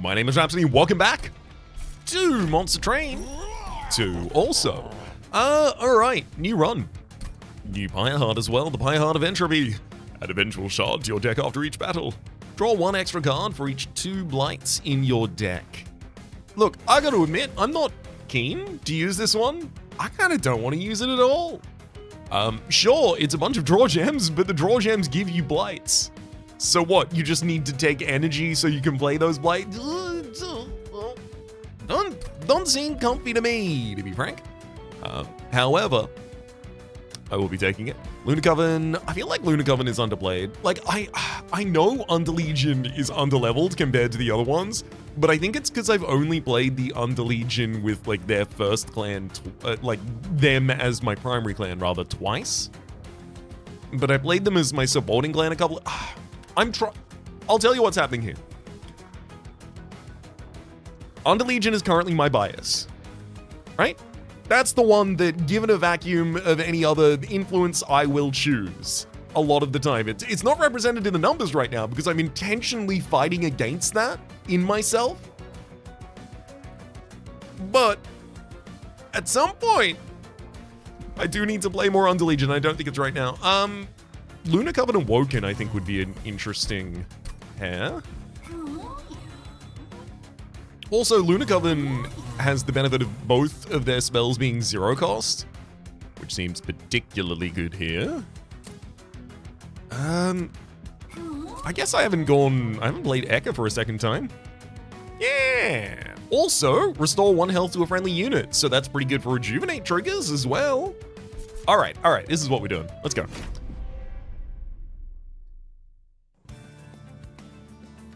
My name is Rhapsody, welcome back to Monster Train 2 also. Alright, new run. New Pyre Heart as well, the Pyre Heart of Entropy. Add eventual shard to your deck after each battle. Draw one extra card for each 2 blights in your deck. Look, I gotta admit, I'm not keen to use this one. I kinda don't want to use it at all. Sure, it's a bunch of draw gems, but the draw gems give you blights. So what, you just need to take energy so you can play those blights? Don't seem comfy to me, to be frank. However, I will be taking it. Lunar Coven, I feel like Lunar Coven is underplayed. Like, I know Underlegion is underleveled compared to the other ones, but I think it's because I've only played the Underlegion with, like, their first clan, like, them as my primary clan, rather, twice. But I played them as my supporting clan a couple of... I'll tell you what's happening here. Underlegion is currently my bias, right? That's the one that, given a vacuum of any other influence, I will choose a lot of the time. It's not represented in the numbers right now because I'm intentionally fighting against that in myself. But at some point, I do need to play more Underlegion. I don't think it's right now. Lunar Coven Awoken, I think, would be an interesting pair. Also, Lunar Coven has the benefit of both of their spells being 0 cost, which seems particularly good here. I guess I haven't played Ekka for a second time. Yeah! Also, restore 1 health to a friendly unit, so that's pretty good for rejuvenate triggers as well. Alright, this is what we're doing. Let's go.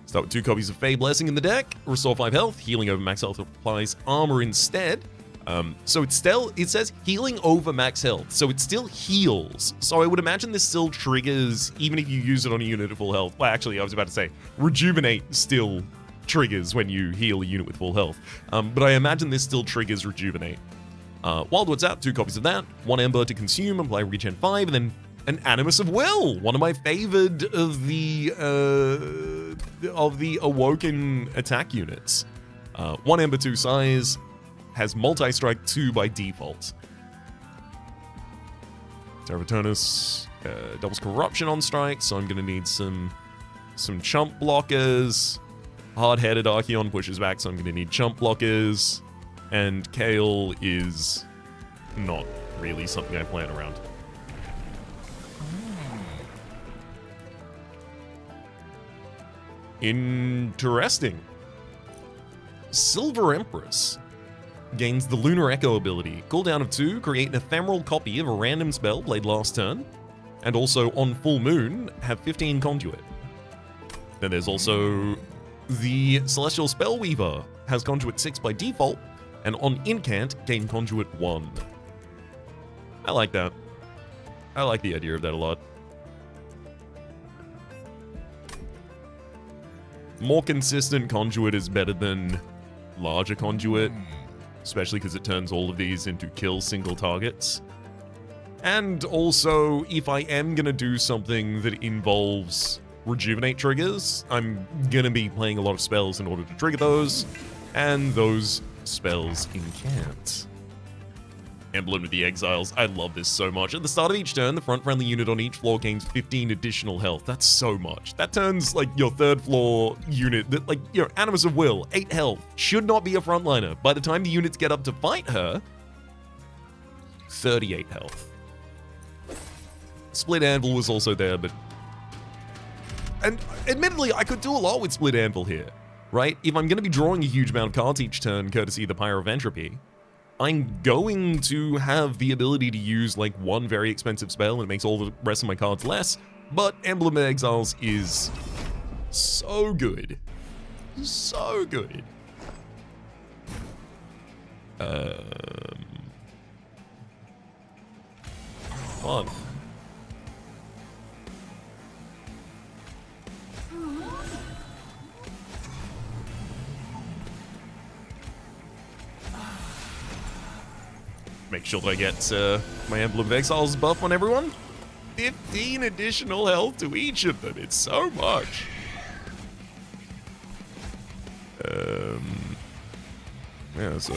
Start with 2 copies of Fey Blessing in the deck, restore 5 health, healing over max health applies armor instead. So it says healing over max health, so it still heals. So I would imagine this still triggers, even if you use it on a unit at full health. Well, actually, I was about to say, rejuvenate still triggers when you heal a unit with full health. But I imagine this still triggers rejuvenate. Wildwood's out, 2 copies of that, 1 Ember to consume, apply regen 5, and then an Animus of Will, one of my favored of the Awoken attack units. 1 Ember 2 size, has multi-strike 2 by default. Terra Turnus doubles corruption on strike, so I'm gonna need some chump blockers. Hard-headed Archeon pushes back, so I'm gonna need chump blockers. And Kale is not really something I plan around. Interesting. Silver Empress gains the Lunar Echo ability. Cooldown of 2, create an ephemeral copy of a random spell played last turn. And also, on full moon, have 15 Conduit. Then there's also the Celestial Spellweaver, has Conduit 6 by default, and on Incant, gain Conduit 1. I like that. I like the idea of that a lot. More consistent Conduit is better than larger Conduit, especially because it turns all of these into kill single targets. And also, if I am going to do something that involves rejuvenate triggers, I'm going to be playing a lot of spells in order to trigger those, and those spells incant. Emblem of the Exiles. I love this so much. At the start of each turn, the front friendly unit on each floor gains 15 additional health. That's so much. That turns, like, your 3rd floor unit, that, like, you know, Animus of Will, 8 health, should not be a frontliner. By the time the units get up to fight her, 38 health. Split Anvil was also there, but... And admittedly, I could do a lot with Split Anvil here, right? If I'm going to be drawing a huge amount of cards each turn, courtesy of the Pyre of Entropy, I'm going to have the ability to use, like, 1 very expensive spell, and it makes all the rest of my cards less, but Emblem of Exiles is so good. So good. Fun. Make sure that I get my Emblem of Exiles buff on everyone. 15 additional health to each of them. It's so much. Yeah, so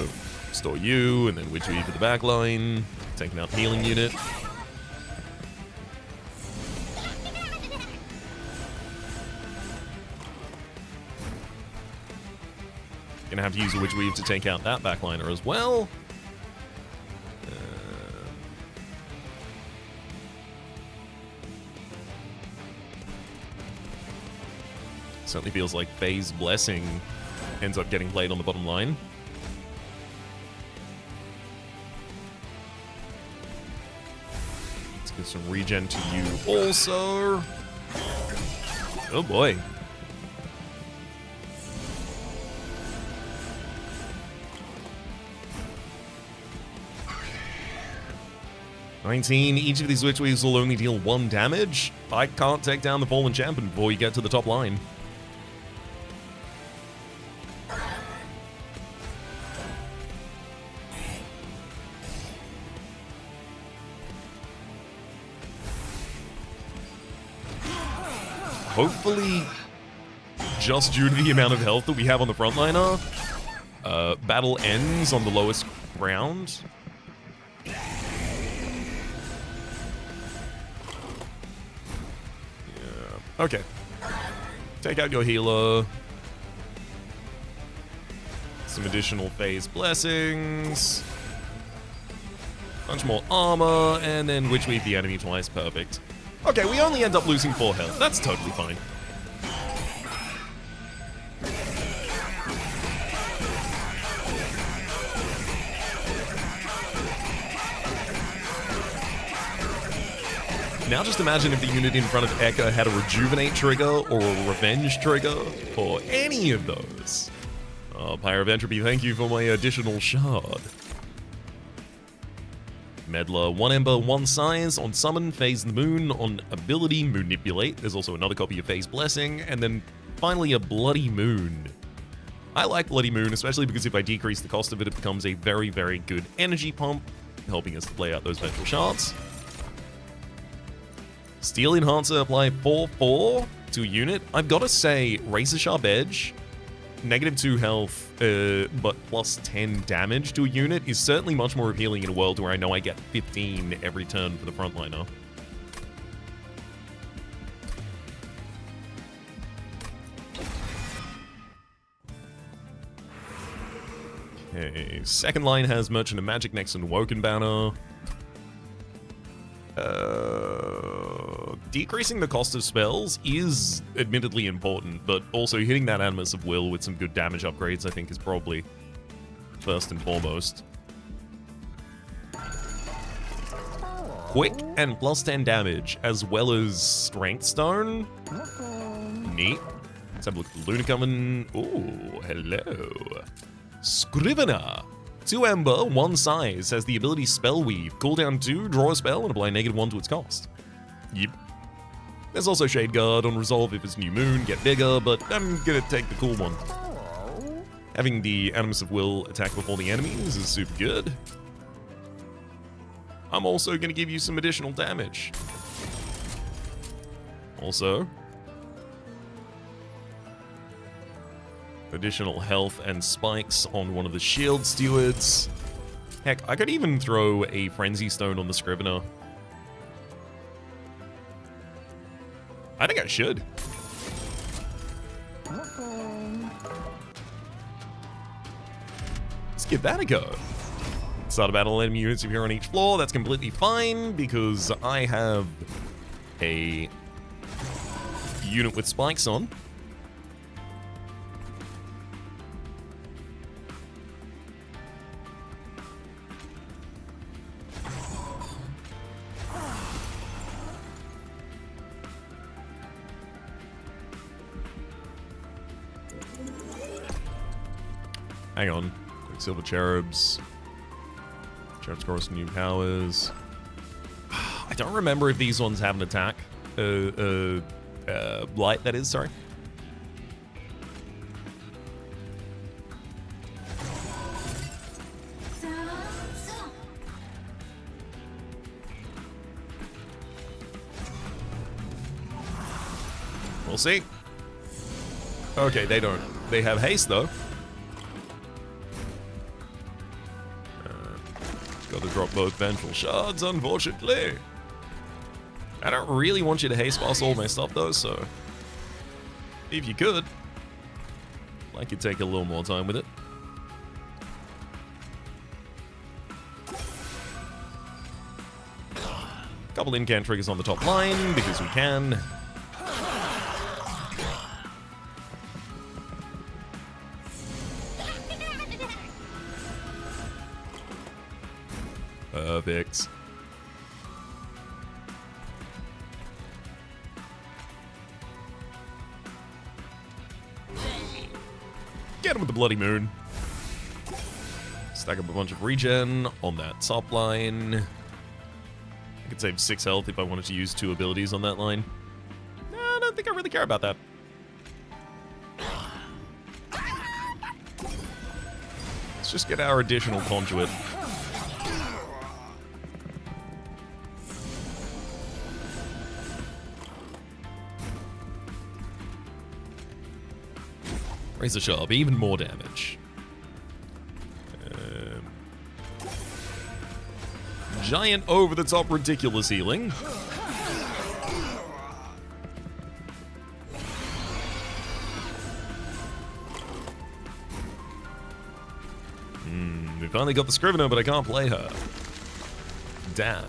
store you, and then Witch Weave for the back line, taking out the healing unit. Gonna have to use a Witch Weave to take out that backliner as well. Certainly feels like Faye's Blessing ends up getting played on the bottom line. Let's give some regen to you also. Oh boy. Each of these Witch Weaves will only deal 1 damage. I can't take down the Fallen Champion before you get to the top line. Hopefully, just due to the amount of health that we have on the frontliner, battle ends on the lowest round. Okay. Take out your healer. Some additional phase blessings. Bunch more armor, and then Witch Weave the enemy twice. Perfect. Okay, we only end up losing 4 health. That's totally fine. Now just imagine if the unit in front of Eka had a Rejuvenate trigger or a Revenge trigger, or any of those. Oh, Pyre of Entropy, thank you for my additional shard. Meddler, 1 Ember, 1 Size, on Summon, Phase the Moon, on Ability, Manipulate. There's also another copy of Phase Blessing, and then finally a Bloody Moon. I like Bloody Moon, especially because if I decrease the cost of it, it becomes a very, very good energy pump, helping us to play out those Vengeful Shards. Steel Enhancer, apply 4/4 to a unit. I've got to say, Razor Sharp Edge, -2 health, but plus 10 damage to a unit is certainly much more appealing in a world where I know I get 15 every turn for the frontliner. Okay, second line has Merchant of Magic next and Woken Banner. Decreasing the cost of spells is admittedly important, but also hitting that Animus of Will with some good damage upgrades I think is probably first and foremost. Quick and plus 10 damage, as well as Strength Stone. Neat. Let's have a look at the Lunacoven. Ooh, hello. Scrivener. 2 Ember, 1 Size, has the ability Spell Weave. Cooldown 2, draw a spell, and apply -1 to its cost. Yep. There's also Shade Guard on Resolve if it's New Moon, get bigger, but I'm gonna take the cool one. Having the Animus of Will attack before the enemies is super good. I'm also gonna give you some additional damage. Also, additional health and spikes on one of the Shield Stewards. Heck, I could even throw a Frenzy Stone on the Scrivener. I think I should. Let's give that a go. Start a battle, enemy units appear on each floor. That's completely fine because I have a unit with spikes on. Hang on. Quicksilver Cherubs. Cherubs Chorus new powers. I don't remember if these ones have an attack. Light, that is, sorry. We'll see. Okay, they don't. They have haste, though. Gotta drop both Vengeful Shards, unfortunately. I don't really want you to haste pass all my stuff though, so if you could, I could take a little more time with it. Couple incant triggers on the top line because we can. Perfect. Get him with the Bloody Moon. Stack up a bunch of regen on that top line. I could save 6 health if I wanted to use 2 abilities on that line. No, I don't think I really care about that. Let's just get our additional conduit. Razor Sharp, even more damage. Giant over-the-top ridiculous healing. We finally got the Scrivener, but I can't play her. Damn.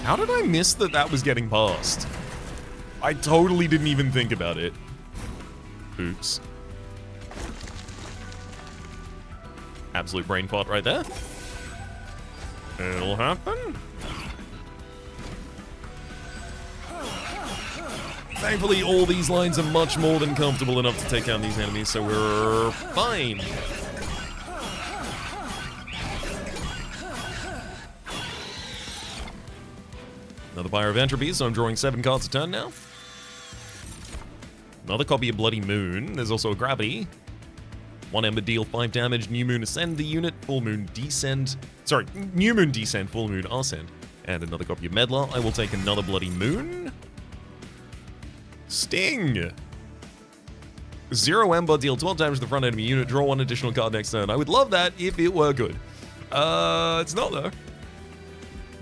How did I miss that that was getting past? I totally didn't even think about it. Oops. Absolute brain fart right there. It'll happen. Thankfully, all these lines are much more than comfortable enough to take down these enemies, so we're fine. Another Pyre of Entropy, so I'm drawing 7 cards a turn now. Another copy of Bloody Moon. There's also a Gravity. 1 Ember, deal 5 damage. New Moon, ascend the unit. Full Moon, descend. Sorry, New Moon, descend. Full Moon, ascend. And another copy of Meddler. I will take another Bloody Moon. Sting! 0 Ember, deal 12 damage to the front enemy unit. Draw 1 additional card next turn. I would love that if it were good. It's not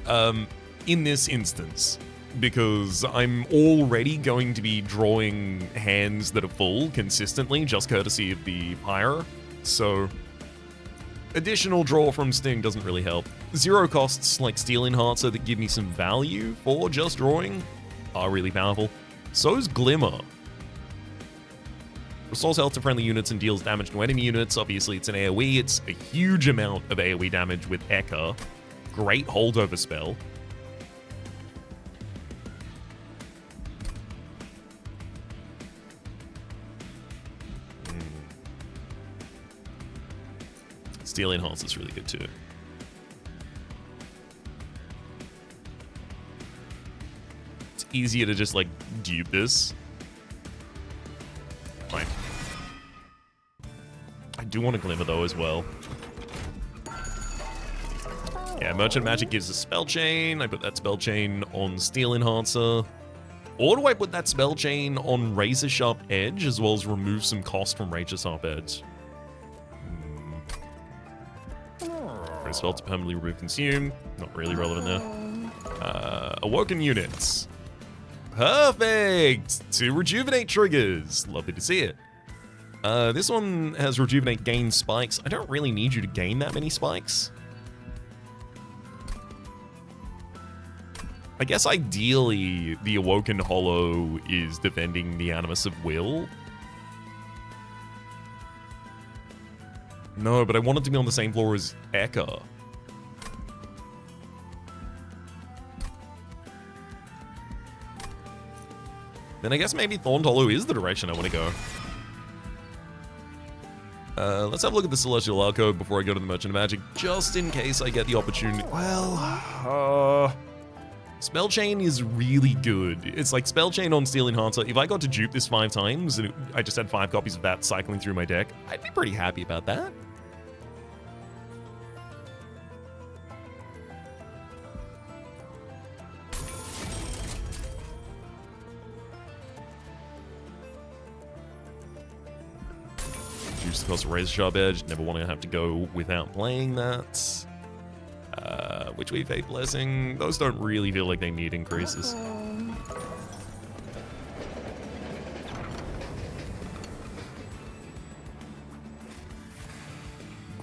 though. In this instance, because I'm already going to be drawing hands that are full consistently, just courtesy of the Pyre, so additional draw from Sting doesn't really help. 0 costs like Steel Enhancer that give me some value for just drawing are really powerful. So's Glimmer. Restores health to friendly units and deals damage to enemy units. Obviously it's an AoE, it's a huge amount of AoE damage with Ekka. Great holdover spell. Steel Enhance is really good too. It's easier to just like dupe this. Fine. I do want to Glimmer though as well. Yeah, Merchant Magic gives a spell chain. I put that spell chain on Steel Enhancer. Or do I put that spell chain on Razor Sharp Edge as well as remove some cost from Razor Sharp Edge? Spell to permanently remove consume. Not really relevant there. Awoken units. Perfect! 2 rejuvenate triggers. Lovely to see it. This one has rejuvenate gain spikes. I don't really need you to gain that many spikes. I guess ideally the Awoken Hollow is defending the Animus of Will. No, but I want it to be on the same floor as Ekka. Then I guess maybe Thorned Hollow is the direction I want to go. Let's have a look at the Celestial Alcove before I go to the Merchant of Magic, just in case I get the opportunity. Well, Spell Chain is really good. It's like Spell Chain on Steel Enhancer. If I got to dupe this 5 times and I just had 5 copies of that cycling through my deck, I'd be pretty happy about that. reduce the cost of Razor Sharp Edge. Never want to have to go without playing that. Which way Fate Blessing? Those don't really feel like they need increases.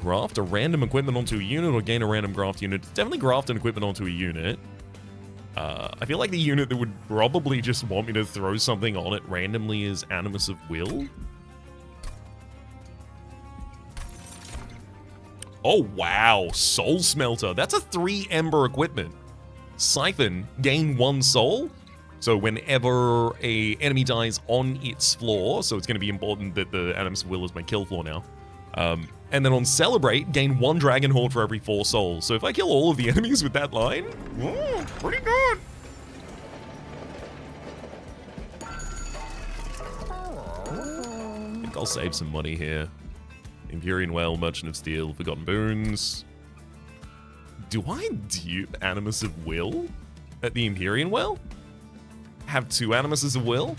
Graft a random equipment onto a unit or gain a random graft unit. Definitely graft an equipment onto a unit. I feel like the unit that would probably just want me to throw something on it randomly is Animus of Will. Oh, wow. Soul Smelter. That's a 3 Ember equipment. Siphon, gain 1 soul. So whenever a enemy dies on its floor, so it's going to be important that the Animus of Will is my kill floor now. And then on Celebrate, gain 1 Dragon Horde for every 4 souls. So if I kill all of the enemies with that line, pretty good. I think I'll save some money here. Empyrean Well, Merchant of Steel, Forgotten Boons. Do I dupe Animus of Will at the Empyrean Well? Have 2 Animuses of Will?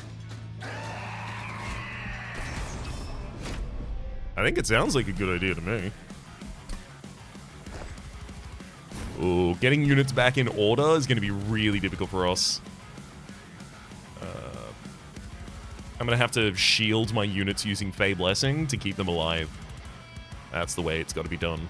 I think it sounds like a good idea to me. Ooh, getting units back in order is going to be really difficult for us. I'm going to have to shield my units using Fey Blessing to keep them alive. That's the way it's got to be done.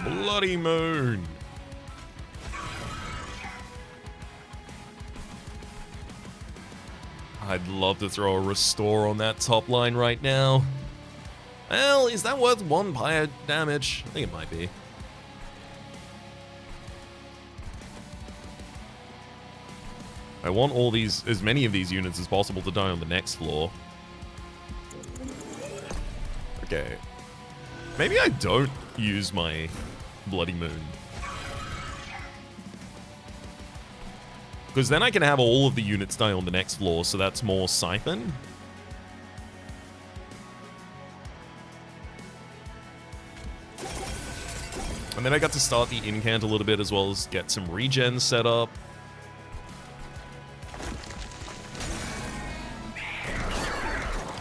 Bloody Moon. I'd love to throw a Restore on that top line right now. Well, is that worth 1 pyre damage? I think it might be. I want all these, as many of these units as possible to die on the next floor. Okay. Maybe I don't use my Bloody Moon. Because then I can have all of the units die on the next floor, so that's more Siphon. And then I got to start the incant a little bit as well as get some regen set up.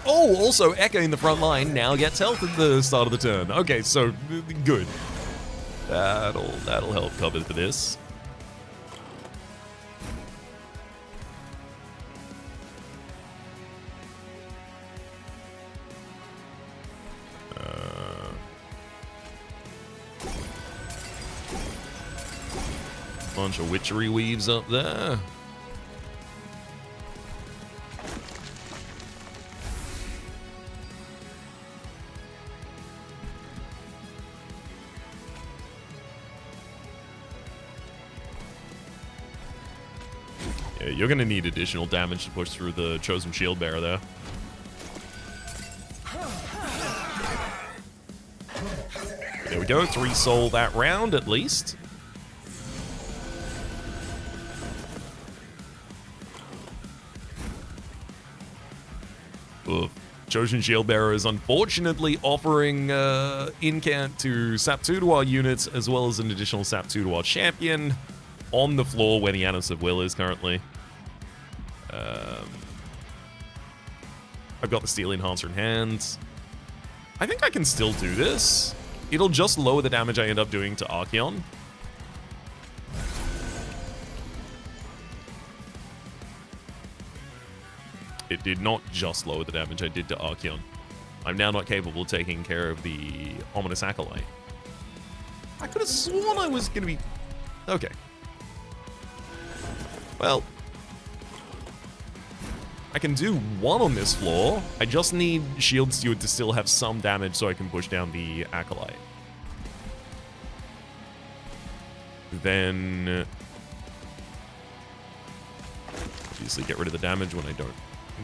Oh, also Echo in the front line now gets health at the start of the turn. Okay, so good. That'll help cover for this. Bunch of Witchery Weaves up there. Yeah, you're gonna need additional damage to push through the Chosen Shield Bearer there. There we go, 3 soul that round at least. Ugh. Chosen Shield Bearer is unfortunately offering incant to Sap Tudoir units as well as an additional Sap Tudoir champion on the floor where the Animus of Will is currently. I've got the Steel Enhancer in hand. I think I can still do this. It'll just lower the damage I end up doing to Archeon. It did not just lower the damage I did to Archeon. I'm now not capable of taking care of the Ominous Acolyte. I could have sworn I was going to be... Okay. Well, I can do 1 on this floor. I just need Shield Steward to still have some damage so I can push down the Acolyte. Then... obviously get rid of the damage when I don't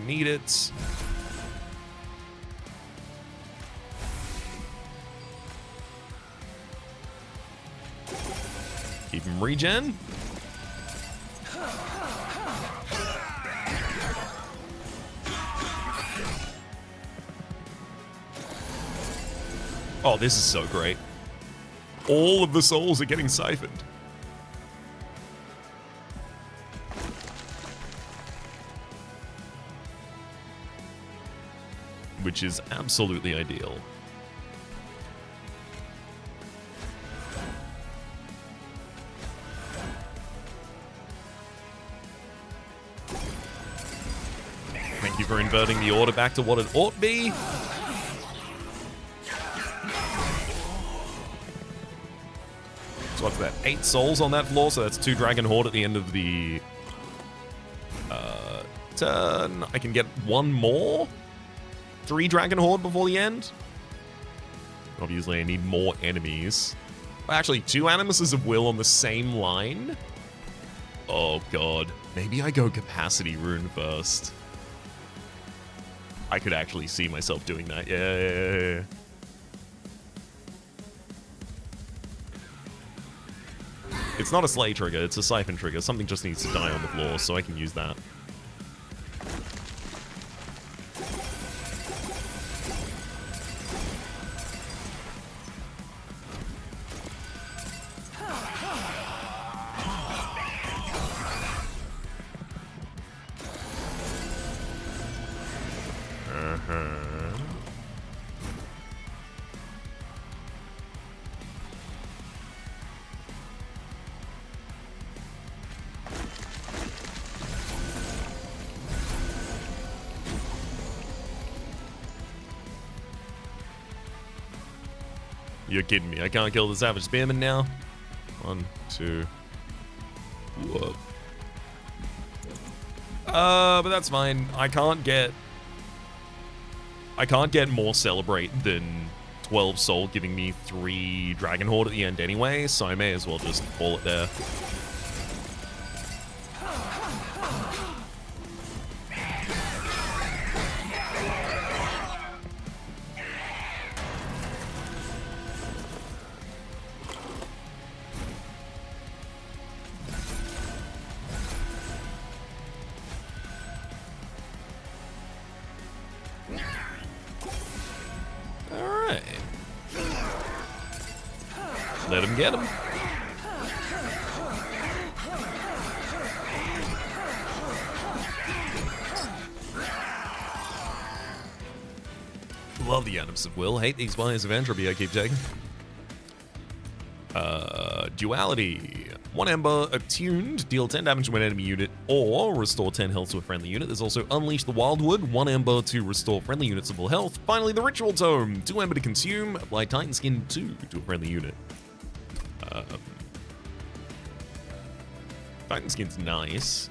need it. Keep him regen. Oh, this is so great. All of the souls are getting siphoned. Which is absolutely ideal. Thank you for inverting the order back to what it ought be. So what's that? 8 souls on that floor, so that's 2 Dragon Horde at the end of the turn. I can get 1 more? 3 Dragon Horde before the end? Obviously, I need more enemies. Actually, 2 Animuses of Will on the same line? Oh god. Maybe I go Capacity Rune first. I could actually see myself doing that. Yeah. It's not a Slay trigger, it's a Siphon trigger. Something just needs to die on the floor, so I can use that. You're kidding me. I can't kill the Savage Spearman now. 1, 2. Whoa. But that's fine. I can't get more Celebrate than 12 soul, giving me 3 Dragon Horde at the end anyway, so I may as well just call it there. Let him get him. Love the Animus of Will. Hate these Spires of Entropy I keep taking. Duality. 1 Ember attuned, deal 10 damage to an enemy unit, or restore 10 health to a friendly unit. There's also Unleash the Wildwood, 1 Ember to restore friendly units of full health. Finally, the Ritual Tome, 2 Ember to consume, apply Titan Skin 2 to a friendly unit. Titan Skin's nice.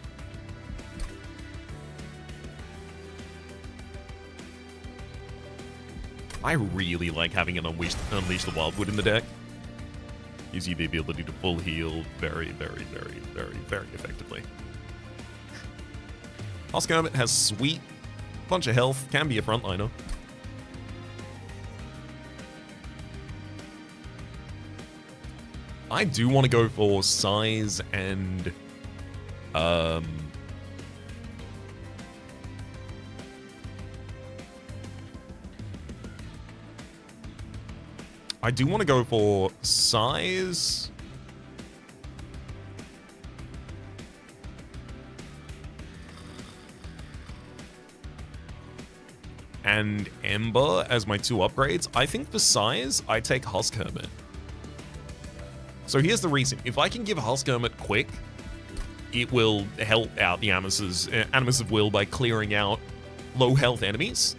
I really like having an Unleash the Wildwood in the deck. Gives you the ability to full heal very effectively. Husk Hermit has sweet bunch of health, can be a frontliner. I do want to go for size and I do want to go for size. And Ember as my 2 upgrades. I think for size, I take Husk Hermit. So here's the reason. If I can give Husk Hermit quick, it will help out the Animus of Will by clearing out low health enemies.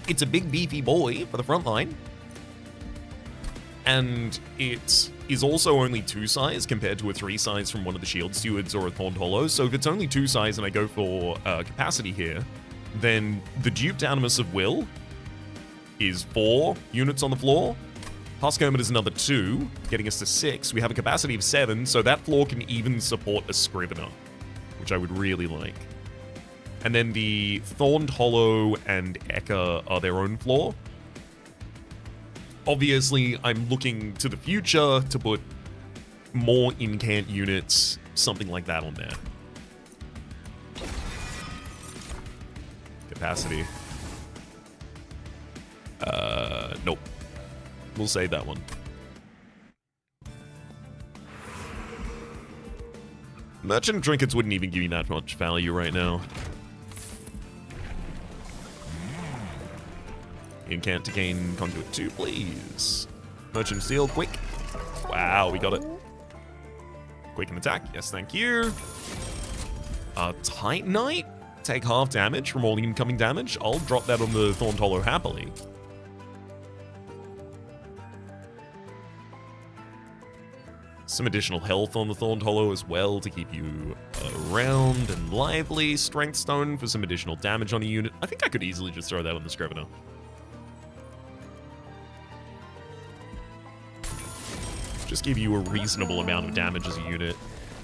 It's a big beefy boy for the front line. And it is also only 2 size compared to a 3 size from one of the Shield Stewards or a Thorned Hollow. So if it's only 2 size and I go for capacity here, then the duped Animus of Will is 4 units on the floor. Husk Hermit is another 2, getting us to 6. We have a capacity of 7, so that floor can even support a Scrivener, which I would really like. And then the Thorned Hollow and Eka are their own floor. Obviously, I'm looking to the future to put more incant units, something like that on there. Capacity. Nope. We'll save that one. Merchant trinkets wouldn't even give you that much value right now. Incant to gain conduit 2, please. Merchant steel, quick. Wow, we got it. Quick and attack, yes, thank you. Titanite? Take half damage from all incoming damage. I'll drop that on the Thorned Hollow happily. Some additional health on the Thorned Hollow as well to keep you around and lively. Strength Stone for some additional damage on a unit. I think I could easily just throw that on the Scrivener. Just give you a reasonable amount of damage as a unit.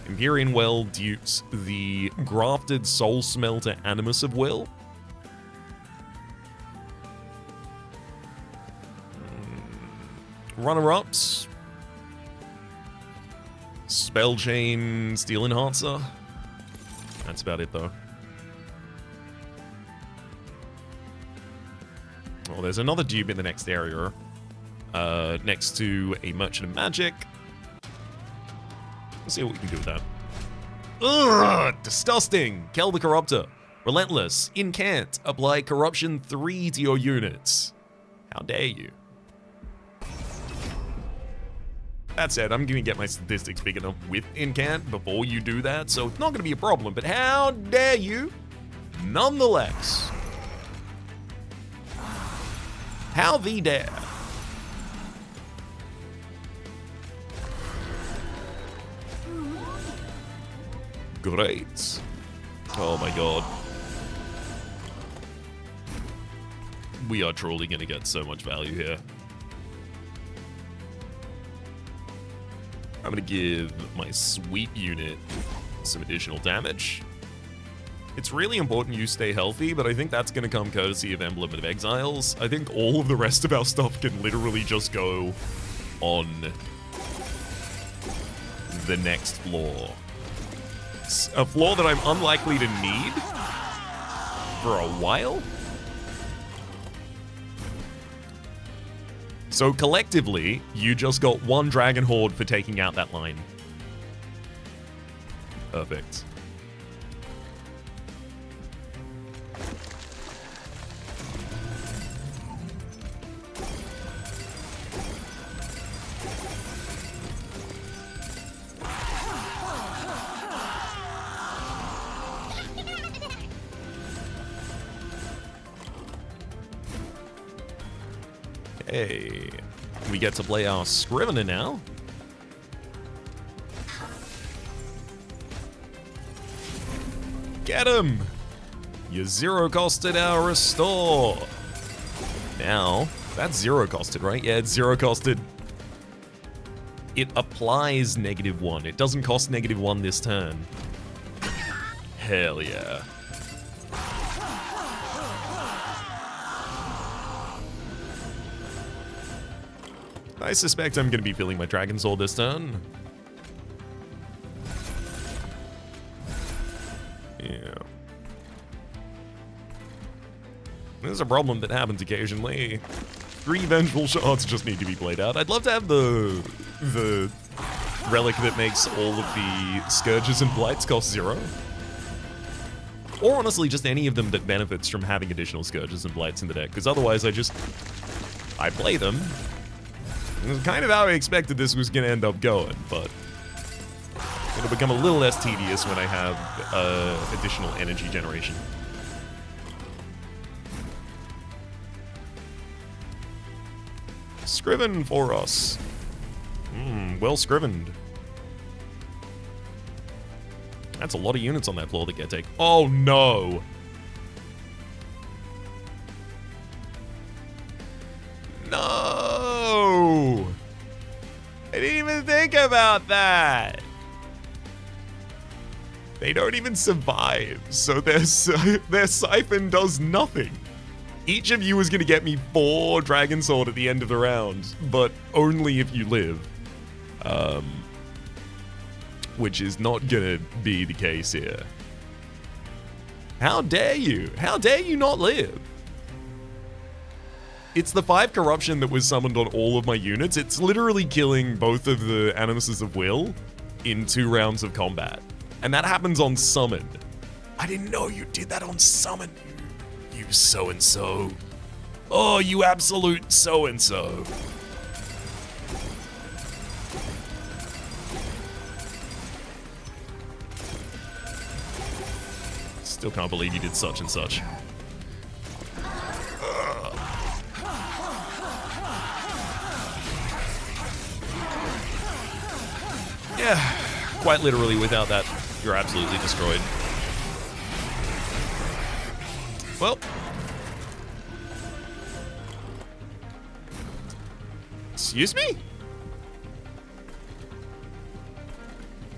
Empyrean Well dupes the Grafted Soul Smelter Animus of Will. Runner-ups. Spell Chain, Steel Enhancer. That's about it, though. Oh, there's another dupe in the next area. Next to a Merchant of Magic. Let's see what we can do with that. Ugh! Disgusting! Kel the Corruptor. Relentless. Incant. Apply Corruption 3 to your units. How dare you? That said, I'm going to get my statistics big enough with Incant before you do that, so it's not going to be a problem, but how dare you? Nonetheless. How thee dare? Great. Oh my god. We are truly going to get so much value here. I'm going to give my sweep unit some additional damage. It's really important you stay healthy, but I think that's going to come courtesy of Emblem of Exiles. I think all of the rest of our stuff can literally just go on the next floor. It's a floor that I'm unlikely to need for a while. So collectively, you just got one Dragon Horde for taking out that line. Perfect. Hey, we get to play our Scrivener now. Get him! You zero-costed our restore. Now, that's zero-costed, right? Yeah, it's zero-costed. It applies -1. It doesn't cost -1 this turn. Hell yeah. I suspect I'm going to be filling my Dragon Sword this turn. Yeah. There's a problem that happens occasionally. 3 Vengeful Shards just need to be played out. I'd love to have the relic that makes all of the Scourges and Blights cost 0. Or honestly, just any of them that benefits from having additional Scourges and Blights in the deck, because otherwise I play them. It was kind of how I expected this was going to end up going, but it'll become a little less tedious when I have additional energy generation. Scriven for us. Well scrivened. That's a lot of units on that floor that get taken. Oh no! No! I didn't even think about that. They don't even survive, so their siphon does nothing. Each of you is going to get me 4 Dragon Sword at the end of the round, but only if you live. Which is not going to be the case here. How dare you? How dare you not live? It's the 5 corruption that was summoned on all of my units. It's literally killing both of the Animuses of Will in 2 rounds of combat. And that happens on summon. I didn't know you did that on summon. You so-and-so. Oh, you absolute so-and-so. Still can't believe you did such and such. Yeah, quite literally, without that, you're absolutely destroyed. Well. Excuse me?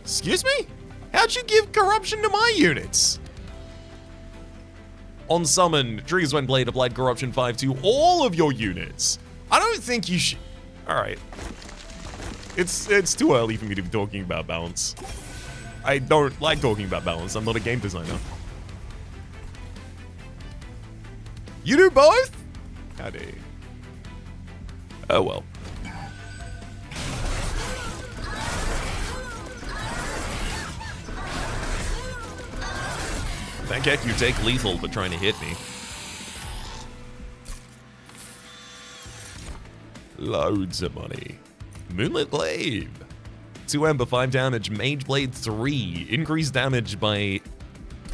Excuse me? How'd you give corruption to my units? On summon, triggers when blade applied corruption 5 to all of your units. I don't think you should. Alright. It's too early for me to be talking about balance. I don't like talking about balance. I'm not a game designer. You do both? Howdy. Oh well. Thank heck you take lethal for trying to hit me. Loads of money. Moonlit Glaive. 2 Ember, 5 damage. Mage Blade 3. Increased damage by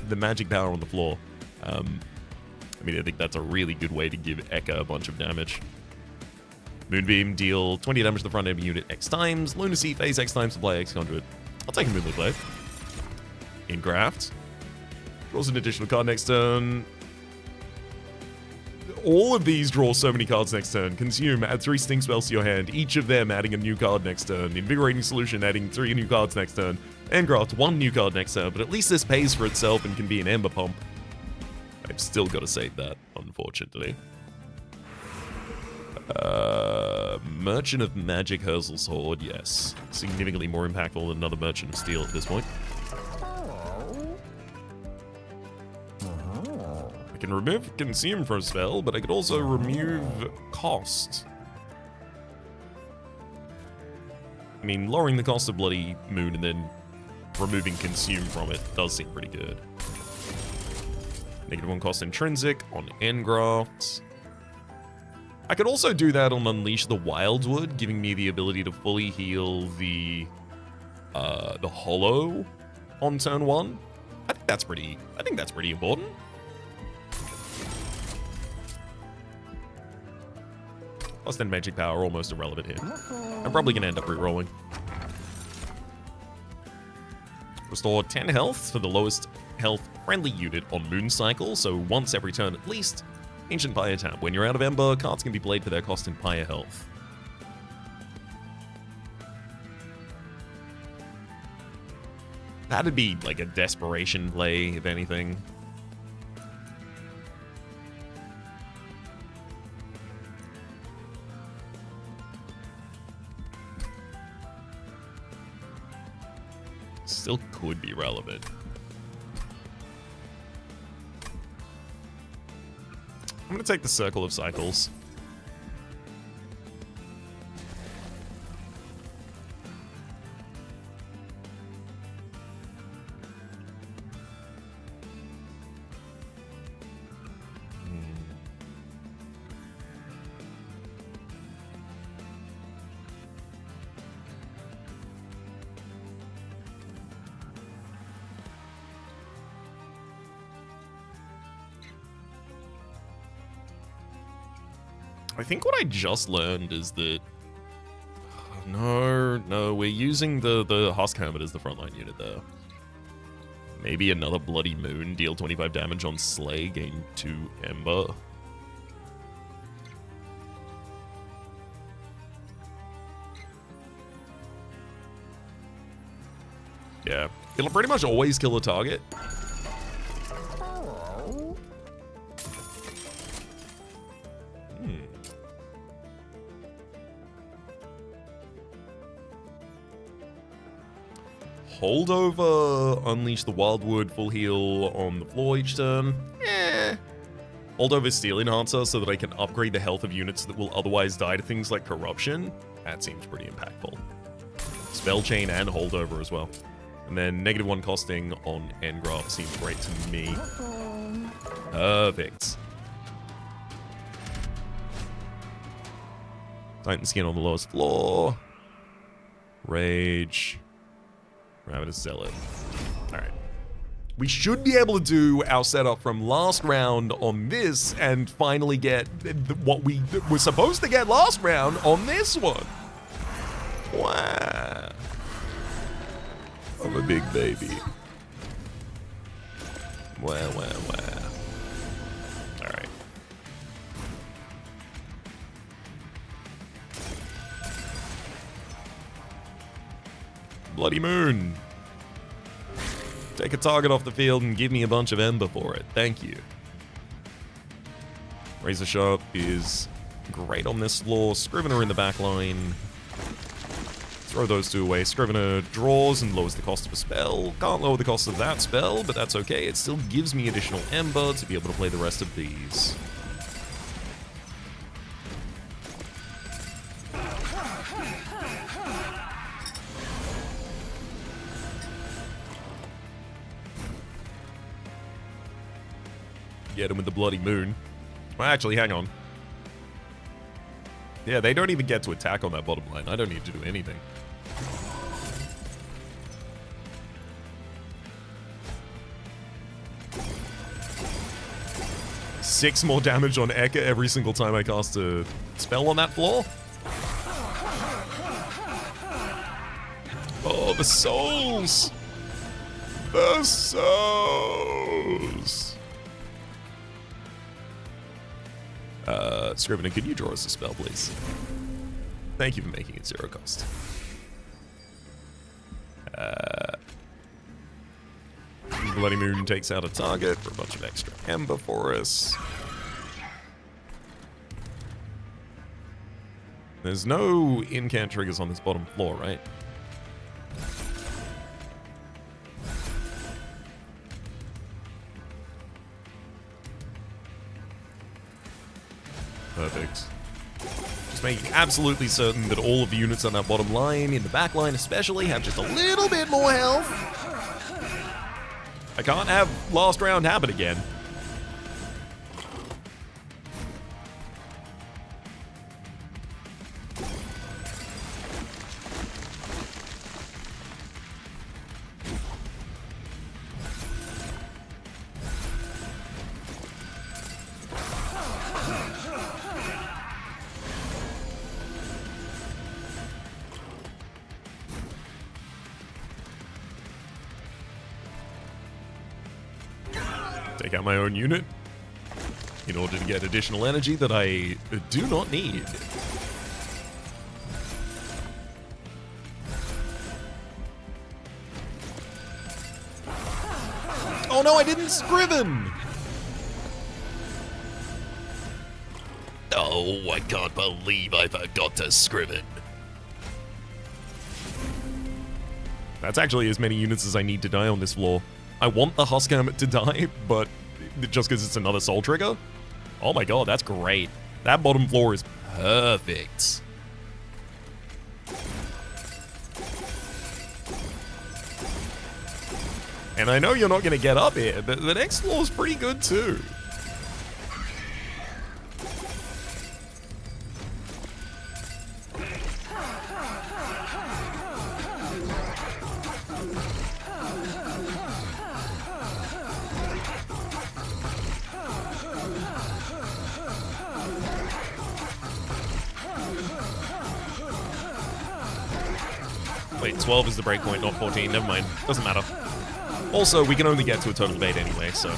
the magic power on the floor. I mean, I think that's a really good way to give Eka a bunch of damage. Moonbeam, deal 20 damage to the front enemy unit X times. Lunacy, phase X times, supply X conduit. I'll take a Moonlit Glaive. Ingraft. Draws an additional card next turn. All of these draw so many cards next turn. Consume, add 3 sting spells to your hand, each of them adding a new card next turn. Invigorating Solution, adding 3 new cards next turn. Engraft, 1 new card next turn, but at least this pays for itself and can be an Ember Pump. I've still got to save that, unfortunately. Merchant of Magic Herzl's Horde, yes. Significantly more impactful than another Merchant of Steel at this point. I can remove Consume from a spell, but I could also remove Cost. I mean, lowering the cost of Bloody Moon and then removing Consume from it does seem pretty good. -1 cost Intrinsic on Engraft. I could also do that on Unleash the Wildwood, giving me the ability to fully heal the Hollow on turn 1. I think that's pretty important. Plus 10 magic power, almost irrelevant here. I'm probably going to end up re-rolling. Restore 10 health for the lowest health friendly unit on Moon Cycle, so once every turn at least. Ancient Pyre tap. When you're out of Ember, cards can be played for their cost in Pyre health. That'd be like a desperation play, if anything. Still could be relevant. I'm gonna take the Circle of Cycles. I think what I just learned is that... No, we're using the Husk Hermit as the frontline unit there. Maybe another Bloody Moon, deal 25 damage on Slay, gain 2 Ember. Yeah, it'll pretty much always kill a target. Holdover, Unleash the Wildwood, full heal on the floor each turn. Holdover Steel Enhancer so that I can upgrade the health of units that will otherwise die to things like Corruption. That seems pretty impactful. Spell Chain and Holdover as well. And then -1 costing on Engraft seems great to me. Perfect. Titan Skin on the lowest floor. Rage. Ravenous Zealot. Alright. We should be able to do our setup from last round on this and finally get what we were supposed to get last round on this one. Wow. I'm a big baby. Wow. Alright. Bloody Moon. Take a target off the field and give me a bunch of Ember for it. Thank you. Razor Sharp is great on this floor. Scrivener in the back line. Throw those two away. Scrivener draws and lowers the cost of a spell. Can't lower the cost of that spell, but that's okay. It still gives me additional Ember to be able to play the rest of these. Get him with the Bloody Moon. Well, actually, hang on. Yeah, they don't even get to attack on that bottom line. I don't need to do anything. Six more damage on Eka every single time I cast a spell on that floor. Oh, the souls! The souls! Scrivener, could you draw us a spell, please? Thank you for making it 0 cost. Bloody Moon takes out a target for a bunch of extra Ember for us. There's no incant triggers on this bottom floor, right? Perfect. Just making absolutely certain that all of the units on that bottom line, in the back line especially, have just a little bit more health. I can't have last round happen again. Take out my own unit in order to get additional energy that I do not need. Oh no, I didn't Scriven! Oh, I can't believe I forgot to Scriven. That's actually as many units as I need to die on this floor. I want the Husk Hermit to die, but just because it's another soul trigger? Oh my god, that's great. That bottom floor is perfect. And I know you're not going to get up here, but the next floor is pretty good too. Wait, 12 is the breakpoint, not 14. Never mind. Doesn't matter. Also, we can only get to a total of 8 anyway, so...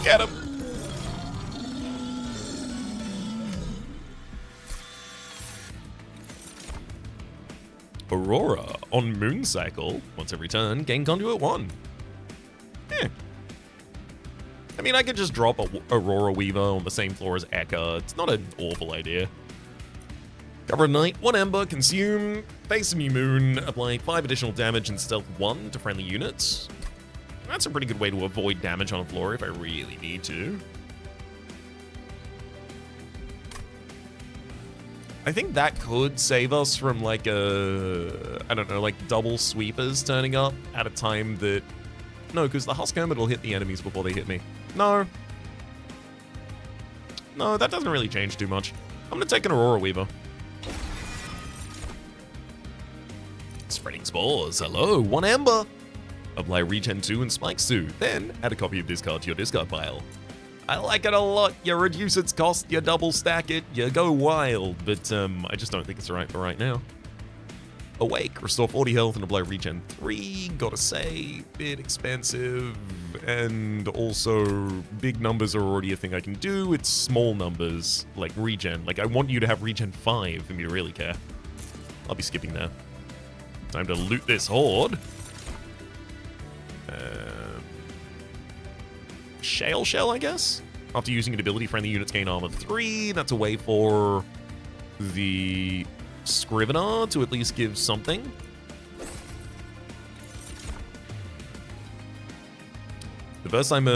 Get him! Aurora on Moon Cycle. Once every turn, gain Conduit 1. Eh. I mean, I could just drop a Aurora Weaver on the same floor as Eka. It's not an awful idea. Cover a Knight, 1 Ember, consume, face a new moon, apply 5 additional damage and stealth 1 to friendly units. That's a pretty good way to avoid damage on a floor if I really need to. I think that could save us from like I don't know, like double sweepers turning up at a time that... No, because the Husk Hermit will hit the enemies before they hit me. No. No, that doesn't really change too much. I'm going to take an Aurora Weaver. Spreading Spores, hello, 1 Ember. Apply Regen 2 and Spikes 2, then add a copy of this card to your discard pile. I like it a lot. You reduce its cost, you double stack it, you go wild, but I just don't think it's right for right now. Awake, restore 40 health and apply Regen 3, gotta say, bit expensive, and also big numbers are already a thing I can do. It's small numbers, like Regen. Like, I want you to have Regen 5 for me to really care. I'll be skipping there. Time to loot this horde. Shale Shell, I guess? After using an ability, friendly units gain armor 3. That's a way for the Scrivener to at least give something. The first time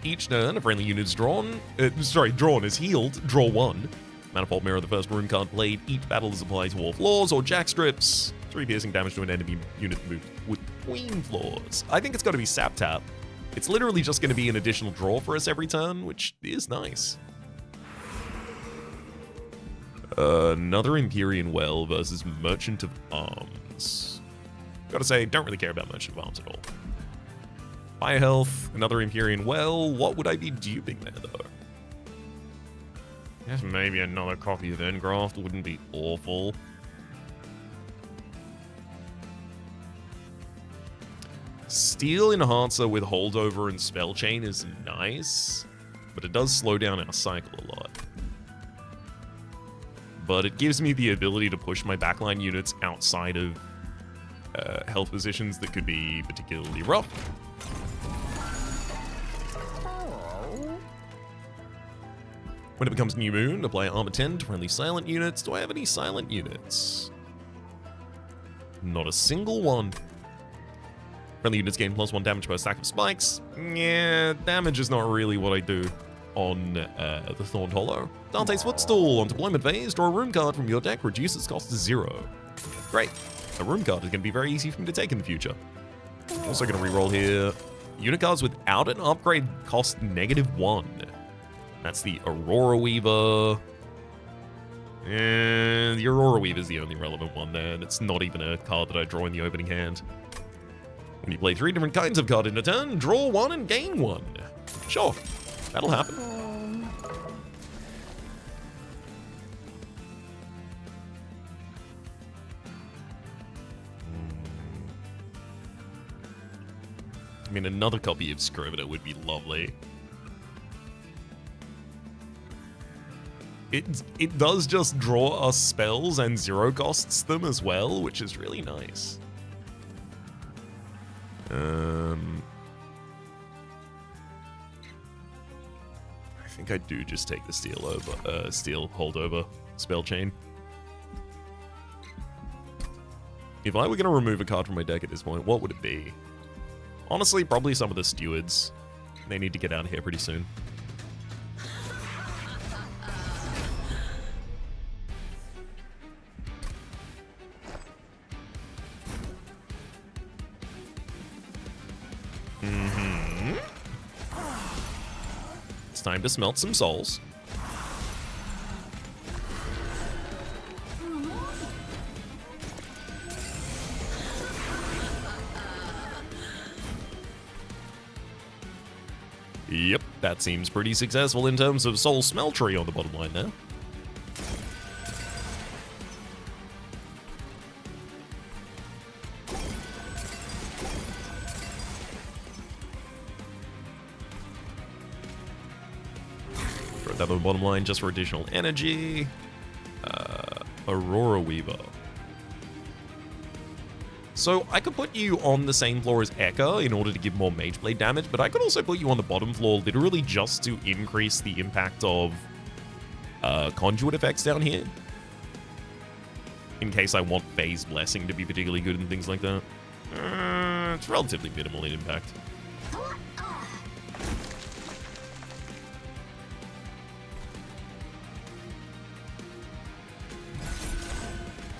each turn a friendly unit is drawn, drawn is healed, draw 1. Manifold Mirror, the first rune card played. Each battle is applied to all floors or jack strips. 3 piercing damage to an enemy unit moved between floors. I think it's got to be Sap Tap. It's literally just going to be an additional draw for us every turn, which is nice. Another Empyrean Well versus Merchant of Arms. Gotta say, don't really care about Merchant of Arms at all. Fire Health, another Empyrean Well. What would I be duping there, though? Yes, maybe another copy of Engraft wouldn't be awful. Steel Enhancer with Holdover and Spell Chain is nice, but it does slow down our cycle a lot. But it gives me the ability to push my backline units outside of health positions that could be particularly rough. When it becomes New Moon, apply Armor 10 to friendly silent units. Do I have any silent units? Not a single one. Friendly units gain +1 damage per stack of spikes. Yeah, damage is not really what I do on the Thorned Hollow. Dante's Footstool. On deployment phase, draw a rune card from your deck, reduce its cost to 0. Great. A rune card is going to be very easy for me to take in the future. Also going to reroll here. Unit cards without an upgrade cost -1. That's the Aurora Weaver. And the Aurora Weaver is the only relevant one there. And it's not even a card that I draw in the opening hand. When you play 3 different kinds of card in a turn, draw 1 and gain 1. Sure, that'll happen. I mean, another copy of Scrivener would be lovely. It does just draw us spells and 0 costs them as well, which is really nice. I think I do just take the steel holdover spell chain. If I were going to remove a card from my deck at this point, what would it be? Honestly, probably some of the stewards. They need to get out of here pretty soon. It's time to smelt some souls. Yep, that seems pretty successful in terms of soul smeltery on the bottom line there. Throw that on the bottom line just for additional energy. Aurora Weaver. So I could put you on the same floor as Ekka in order to give more Mage Blade damage, but I could also put you on the bottom floor literally just to increase the impact of conduit effects down here. in case I want Phase Blessing to be particularly good and things like that. It's relatively minimal in impact.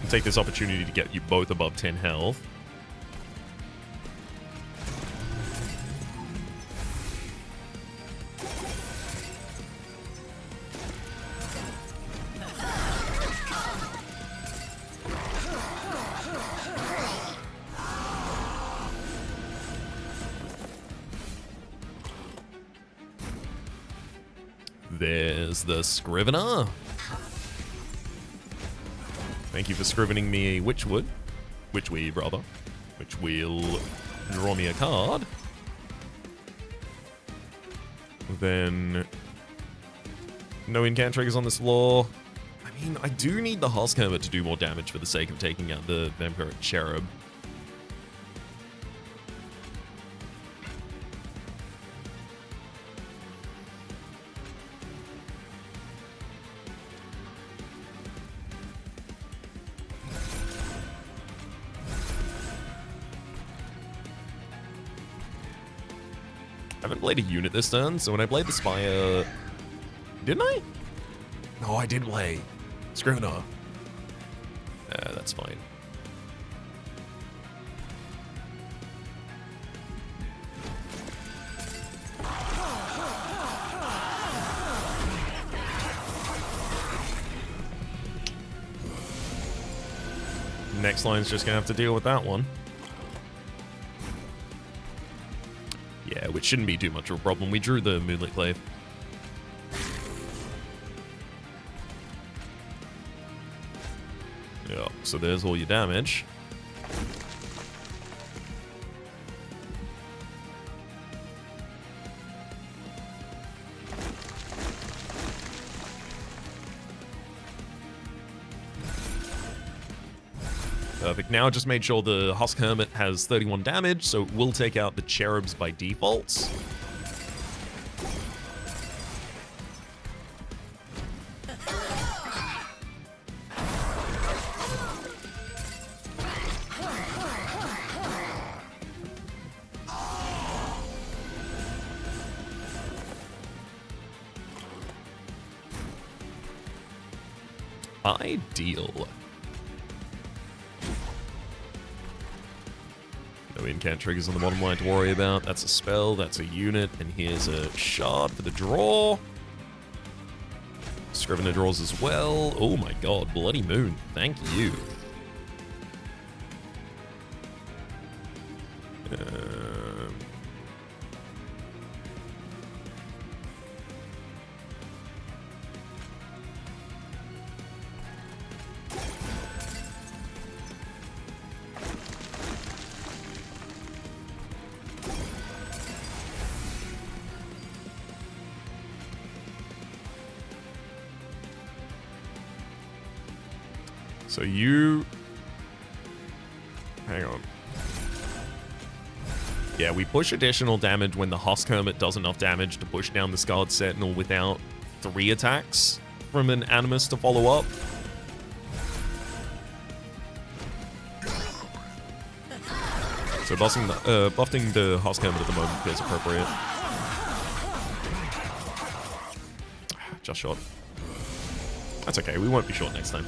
I'll take this opportunity to get you both above 10 health. There's the Scrivener. Thank you for scrivening me a Witchweed, rather. Which will draw me a card. Then no incant triggers on this floor. I mean, I do need the Husk Hermit to do more damage for the sake of taking out the Vampiric Cherub. I haven't played a unit this turn, so when I played the Spire... Didn't I? No, I did play Scrivener. That's fine. Next line's just gonna have to deal with that one. Yeah, which shouldn't be too much of a problem. We drew the Moonlit Glaive. Yeah, so there's all your damage. Perfect. Now just made sure the Husk Hermit has 31 damage, so it will take out the Cherubs by default. Ideal. No incant triggers on the bottom line to worry about. That's a spell, that's a unit, and here's a shard for the draw. Scrivener draws as well. Oh my god, Bloody Moon. Thank you. So you... Hang on. Yeah, we push additional damage when the Husk Hermit does enough damage to push down the Scarred Sentinel without 3 attacks from an Animus to follow up. So buffing the Husk Hermit at the moment feels appropriate. Just short. That's okay, we won't be short next time.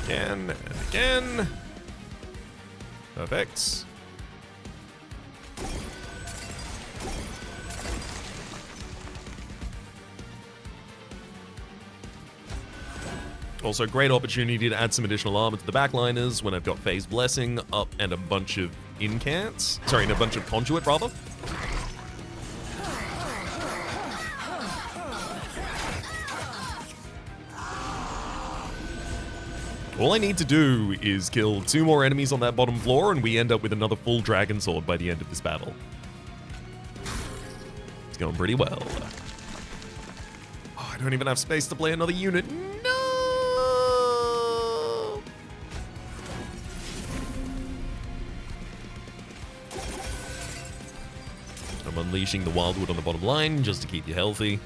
And again. Perfect. Also, great opportunity to add some additional armor to the backliners when I've got Phase Blessing up and a bunch of incants. Sorry, and a bunch of Conduit, rather. All I need to do is kill 2 more enemies on that bottom floor, and we end up with another full Dragon Sword by the end of this battle. It's going pretty well. Oh, I don't even have space to play another unit. No! I'm unleashing the Wildwood on the bottom line just to keep you healthy.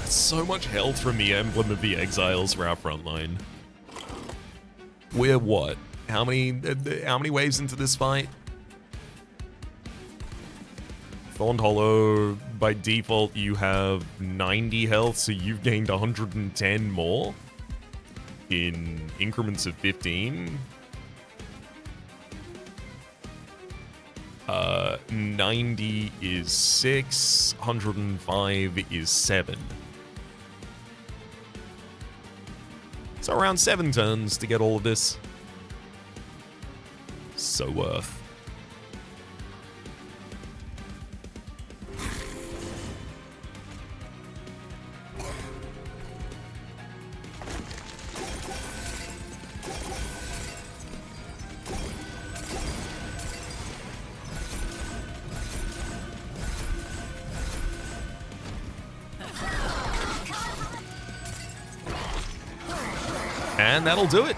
So much health from the Emblem of the Exiles for our front line. We're what? How many waves into this fight? Thorned Hollow, by default, you have 90 health, so you've gained 110 more in increments of 15. 90 is 6, 105 is 7. So around 7 turns to get all of this. So worth. And that'll do it.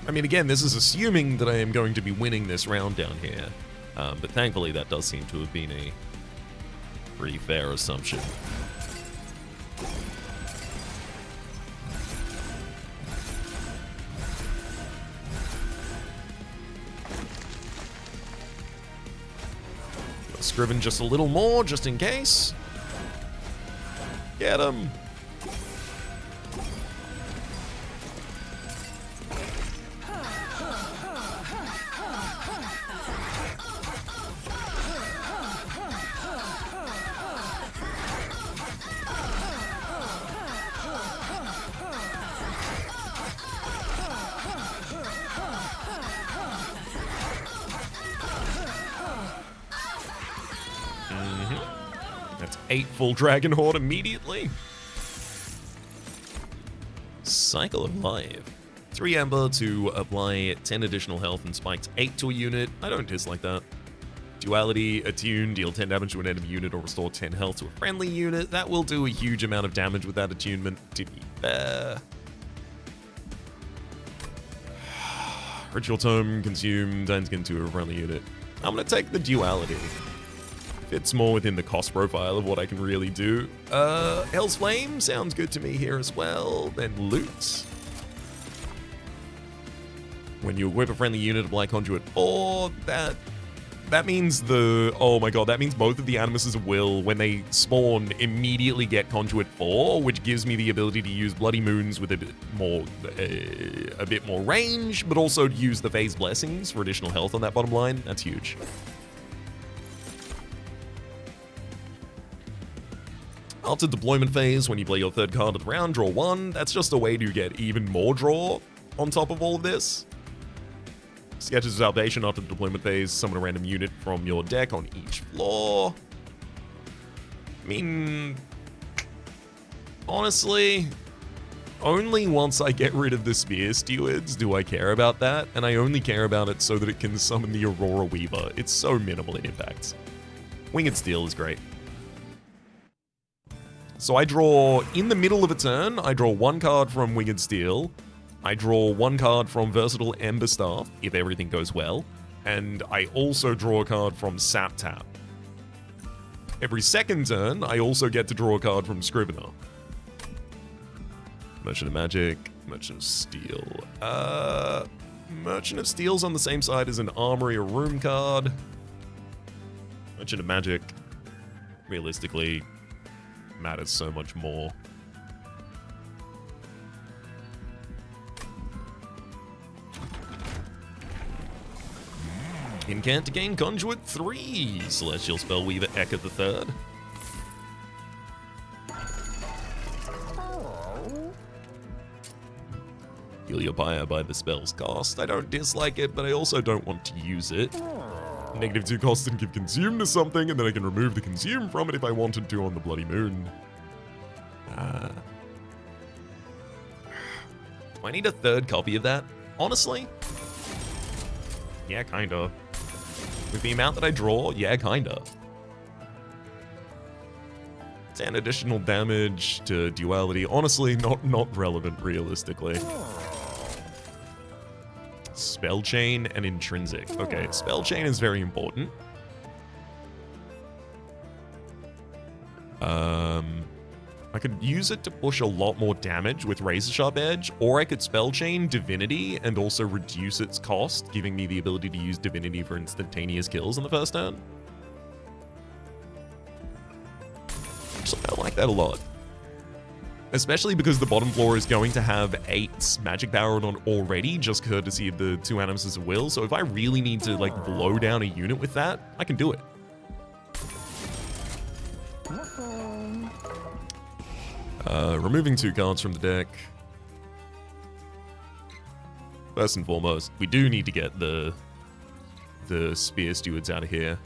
I mean, again, this is assuming that I am going to be winning this round down here. But thankfully, that does seem to have been a pretty fair assumption. Scriven just a little more, just in case. Get him. That's 8 full Dragon Horde immediately. Cycle of Life. 3 Ember to apply 10 additional health and spikes 8 to a unit. I don't dislike that. Duality, attune, deal 10 damage to an enemy unit or restore 10 health to a friendly unit. That will do a huge amount of damage with that attunement, to be fair. Ritual Tome, consume, turn skin to a friendly unit. I'm going to take the Duality. Fits more within the cost profile of what I can really do. Hell's Flame sounds good to me here as well. Then Loot. When you whip a friendly unit, apply Conduit 4, that means oh my god, that means both of the Animuses of Will, when they spawn, immediately get Conduit 4, which gives me the ability to use Bloody Moons with a bit more range, but also to use the Phase Blessings for additional health on that bottom line. That's huge. After deployment phase, when you play your 3rd card of the round, draw 1. That's just a way to get even more draw on top of all of this. Sketches of Salvation after the deployment phase, summon a random unit from your deck on each floor. I mean, honestly, only once I get rid of the Spear Stewards do I care about that, and I only care about it so that it can summon the Aurora Weaver. It's so minimal in impact. Winged Steel is great. So I draw, in the middle of a turn, I draw 1 card from Winged Steel. I draw 1 card from Versatile Ember Staff, if everything goes well. And I also draw a card from Sap Tap. Every second turn, I also get to draw a card from Scrivener. Merchant of Magic, Merchant of Steel. Merchant of Steel's on the same side as an Armory or Room card. Merchant of Magic, realistically, matters so much more. Incant to gain Conduit 3. Celestial Spellweaver Echo the 3rd. Heal your buyer by the spell's cost. I don't dislike it, but I also don't want to use it. -2 cost and give consume to something, and then I can remove the consume from it if I wanted to on the Bloody Moon. I need a third copy of that? Honestly? Yeah, kinda. With the amount that I draw, yeah, kinda. 10 additional damage to duality. Honestly, not relevant realistically. Spell chain and intrinsic. Okay, spell chain is very important. I could use it to push a lot more damage with Razor Sharp Edge, or I could spell chain Divinity and also reduce its cost, giving me the ability to use Divinity for instantaneous kills on the first turn. Actually, I like that a lot. Especially because the bottom floor is going to have 8 magic power on already, just courtesy of the 2 Animuses of Will, so if I really need to, like, blow down a unit with that, I can do it. Removing 2 cards from the deck. First and foremost, we do need to get the Spear Stewards out of here.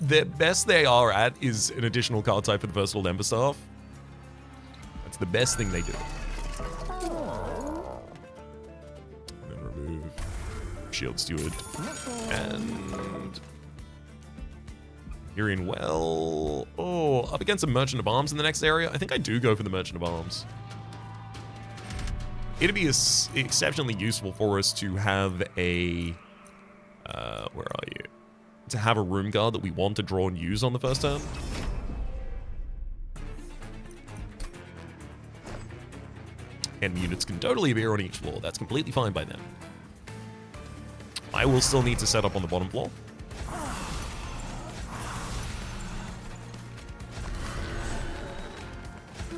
The best they are at is an additional card type for the Versatile Emberstaff. That's the best thing they do. And then remove Shield Steward. And you're in well. Oh, up against a Merchant of Arms in the next area. I think I do go for the Merchant of Arms. It'd be exceptionally useful for us to have a... where are you? To have a room guard that we want to draw and use on the first turn. And units can totally appear on each floor. That's completely fine by them. I will still need to set up on the bottom floor.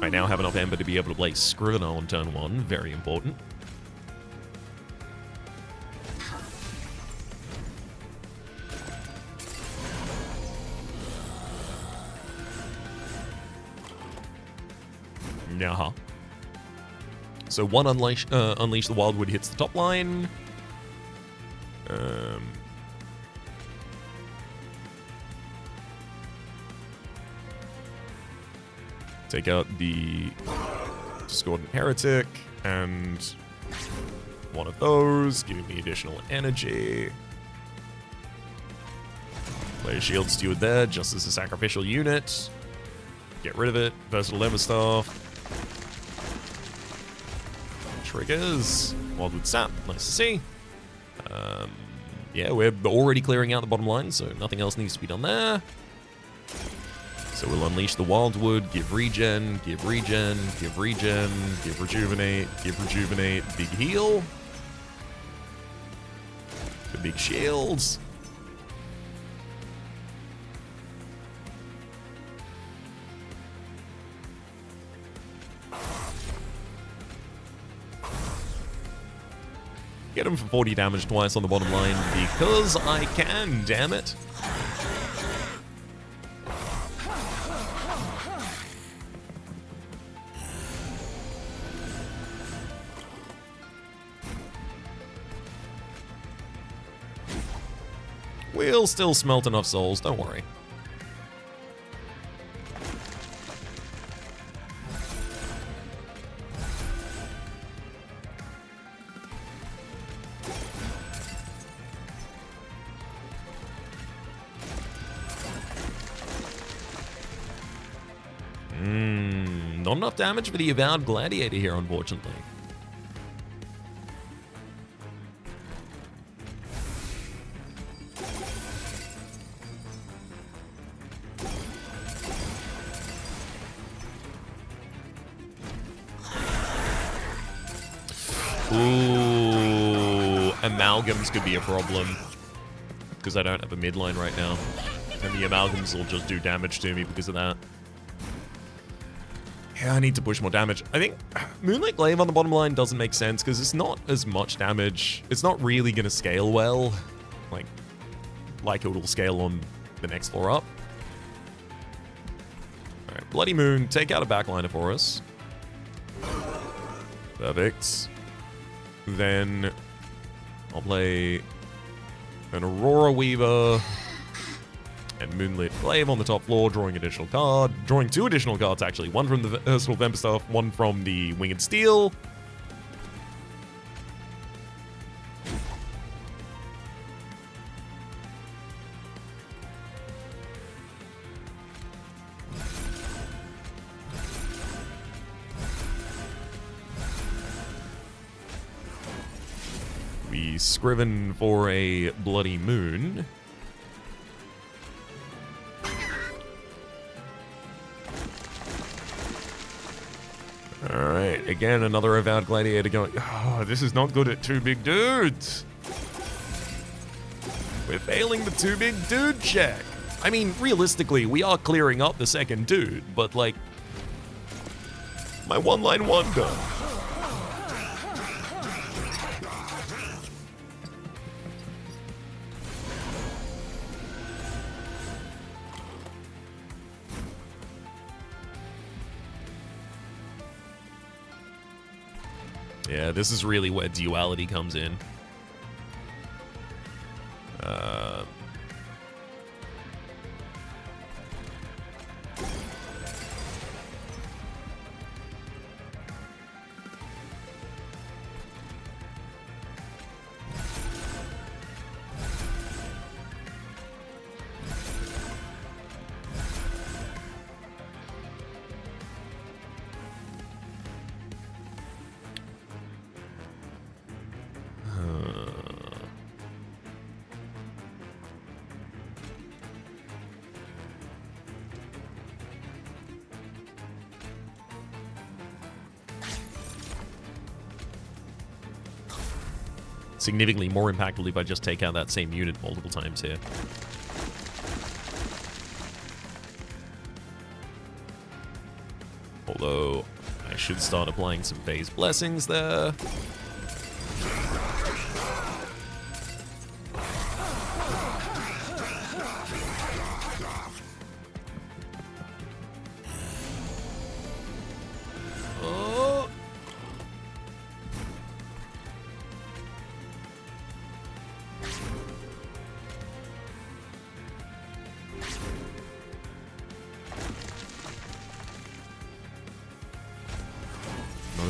I now have enough Ember to be able to play Scrivener on turn 1. Very important. Nah. So 1 Unleash the Wildwood hits the top line. Take out the Discordant Heretic and one of those, giving me additional energy. Play a Shield Steward there, just as a sacrificial unit. Get rid of it. Versatile Emberstaff. Triggers. Wildwood Sap. Nice to see. Yeah, we're already clearing out the bottom line, so nothing else needs to be done there. So we'll unleash the Wildwood, give regen, give regen, give regen, give rejuvenate, big heal. The big shields. Get him for 40 damage twice on the bottom line because I can, damn it. We'll still smelt enough souls, don't worry. Not enough damage for the Avowed Gladiator here, unfortunately. Ooh, Amalgams could be a problem. Because I don't have a midline right now. And the Amalgams will just do damage to me because of that. Yeah, I need to push more damage. I think Moonlit Glaive on the bottom line doesn't make sense because it's not as much damage. It's not really going to scale well. Like it will scale on the next floor up. Alright, Bloody Moon, take out a backliner for us. Perfect. Then I'll play an Aurora Weaver. And Moonlit Glaive on the top floor, drawing additional card. Drawing 2 additional cards, actually. One from the Versatile Vemperstaff, one from the Winged Steel. We Scriven for a Bloody Moon. Alright, again, another Avowed Gladiator going, oh, this is not good at 2 big dudes. We're failing the 2 big dude check. I mean, realistically, we are clearing up the second dude, but like, my one-line wonder. Yeah, this is really where duality comes in. Significantly more impactful if I just take out that same unit multiple times here. Although, I should start applying some phase blessings there.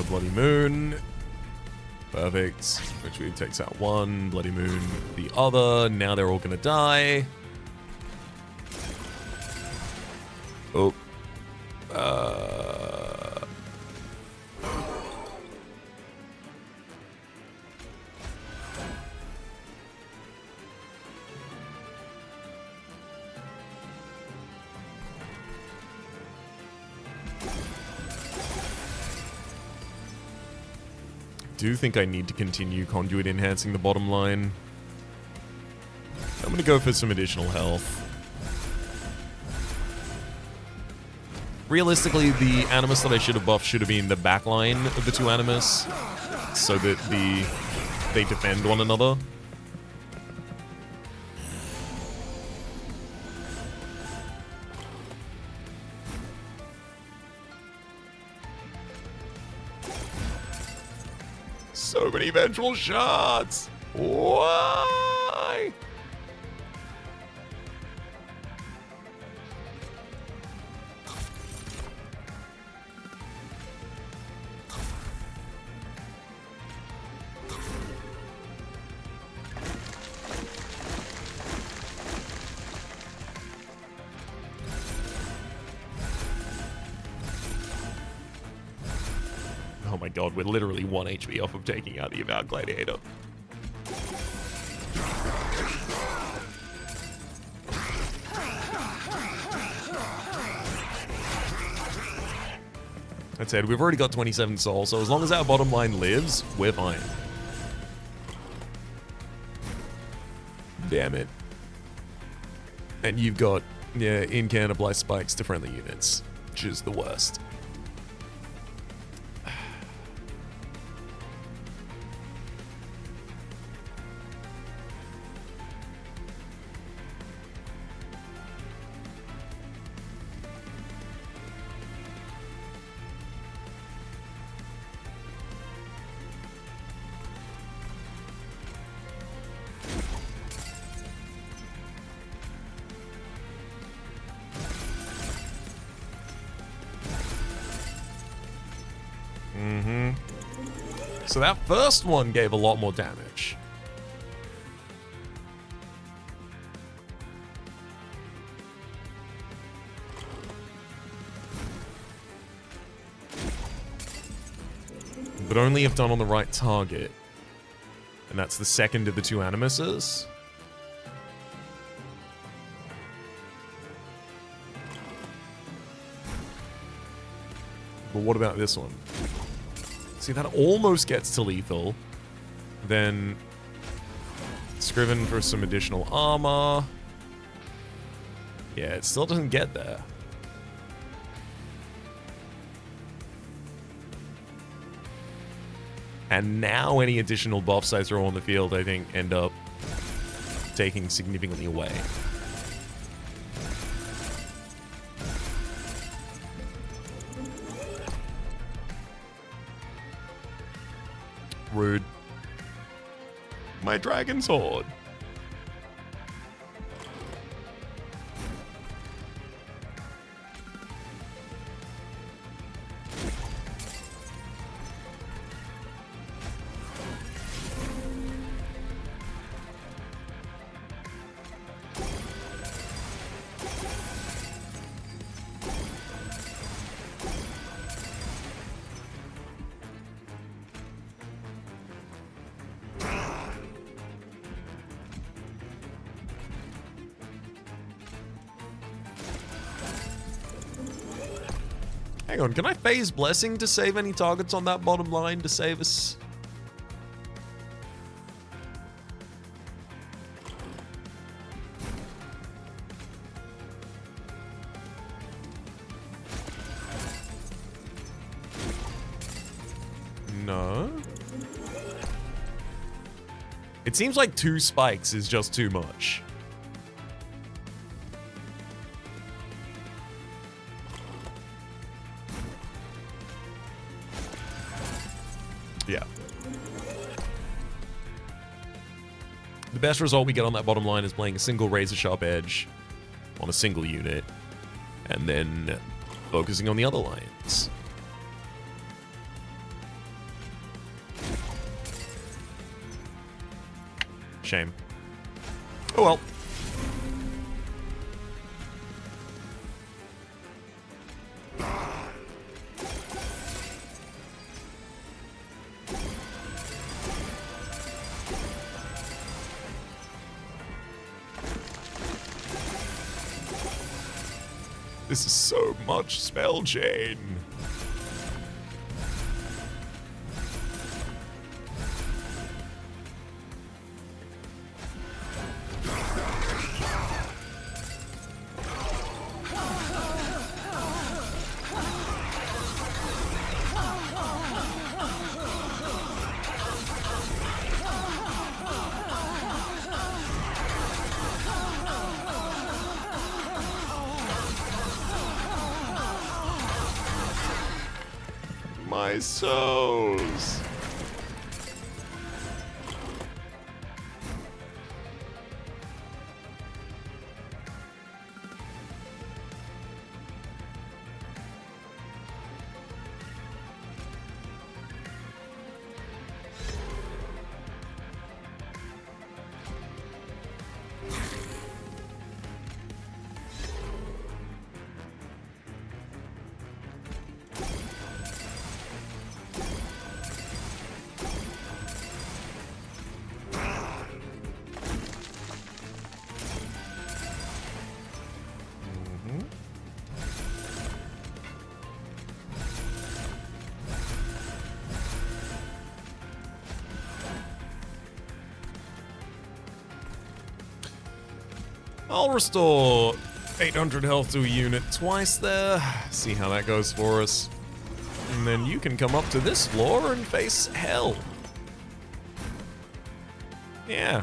Bloody Moon. Perfect. Which we takes out 1. Bloody Moon the other. Now they're all gonna die. Oh. I do think I need to continue Conduit enhancing the bottom line. I'm going to go for some additional health. Realistically, the Animus that I should have buffed should have been the back line of the 2 Animus, so that they defend one another. So many vengeful shots! Why? Oh my god, we're literally 1 HP off of taking out the Avowed Gladiator. That said, we've already got 27 souls, so as long as our bottom line lives, we're fine. Damn it. And you've got, yeah, incannibalized spikes to friendly units, which is the worst. So that first one gave a lot more damage. But only if done on the right target. And that's the second of the two Animuses. But what about this one? See, that almost gets to lethal. Then Scriven for some additional armor. Yeah, it still doesn't get there. And now any additional buffs I throw on the field, I think, end up taking significantly away. Rude. My dragon sword. Hang on, can I phase Blessing to save any targets on that bottom line to save us? No. It seems like 2 spikes is just too much. Yeah. The best result we get on that bottom line is playing a single razor sharp edge on a single unit and then focusing on the other lines. Shame. Oh well. This is so much spell chain. My souls. I'll restore 800 health to a unit twice there. See how that goes for us. And then you can come up to this floor and face hell. Yeah.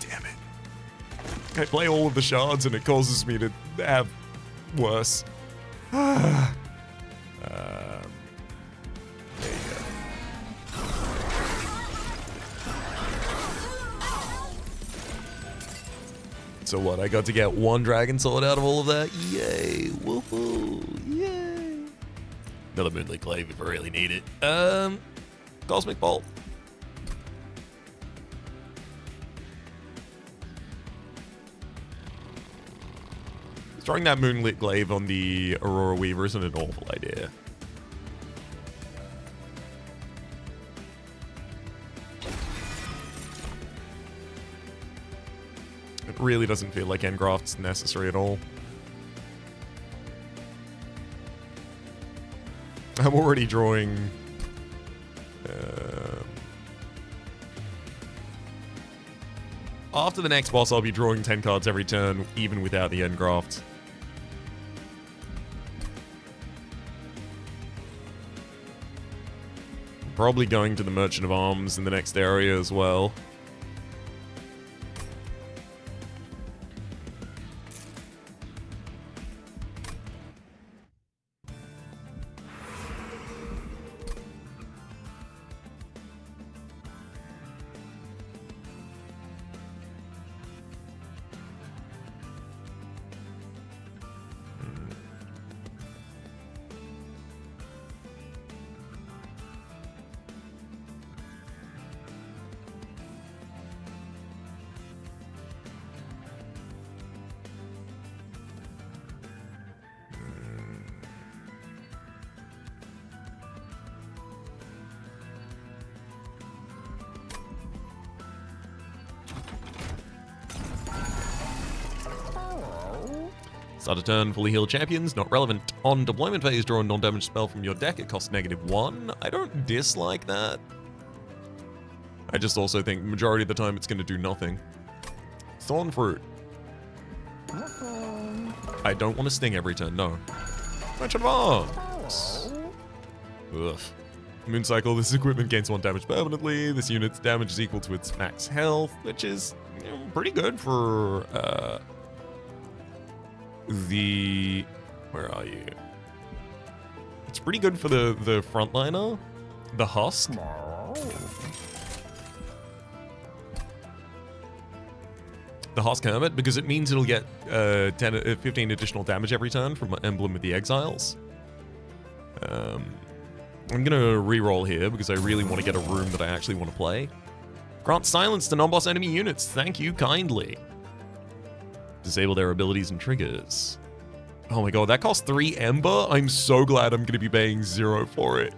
Damn it. I play all of the shards and it causes me to have worse. There you go. So what, I got to get 1 dragon sword out of all of that? Yay! Woohoo! Yay! Another Moonlit Glaive if I really need it. Cosmic Bolt. Throwing that Moonlit Glaive on the Aurora Weaver isn't an awful idea. It really doesn't feel like Engraft's necessary at all. I'm already drawing... after the next boss, I'll be drawing 10 cards every turn, even without the Engraft. Probably going to the Merchant of Arms in the next area as well. Start a turn, fully healed champions, not relevant. On deployment phase, draw a non-damage spell from your deck. It costs -1. I don't dislike that. I just also think majority of the time it's going to do nothing. Thorn Fruit. I don't want to sting every turn, no. Merchant of Arms. Ugh. Moon Cycle, this equipment gains 1 damage permanently. This unit's damage is equal to its max health, which is pretty good for... where are you? It's pretty good for the frontliner, the Husk. The Husk Hermit, because it means it'll get 15 additional damage every turn from Emblem of the Exiles. I'm gonna reroll here because I really want to get a room that I actually want to play. Grant silence to non-boss enemy units. Thank you kindly. Disable their abilities and triggers. Oh my god, that costs 3 Ember? I'm so glad I'm going to be paying 0 for it.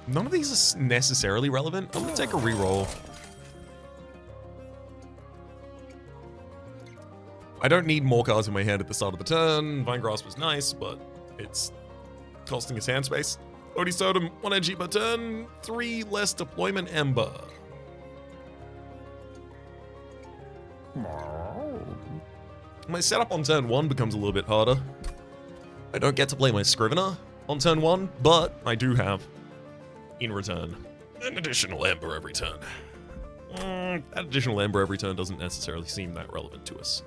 None of these are necessarily relevant. I'm going to take a reroll. I don't need more cards in my hand at the start of the turn. Vine Grasp was nice, but it's costing us hand space. Odie Sodom, 1 energy per turn, 3 less deployment Ember. My setup on turn 1 becomes a little bit harder. I don't get to play my Scrivener on turn 1, but I do have, in return, an additional Ember every turn. That additional Ember every turn doesn't necessarily seem that relevant to us.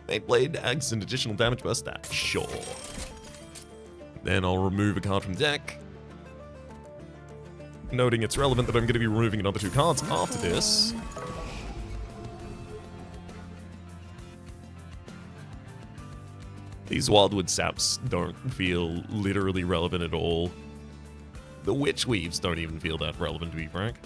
Mate Blade adds an additional damage per stat, sure. Then I'll remove a card from deck. Noting it's relevant that I'm going to be removing another 2 cards after this. These Wildwood Saps don't feel literally relevant at all. The Witch Weaves don't even feel that relevant, to be frank.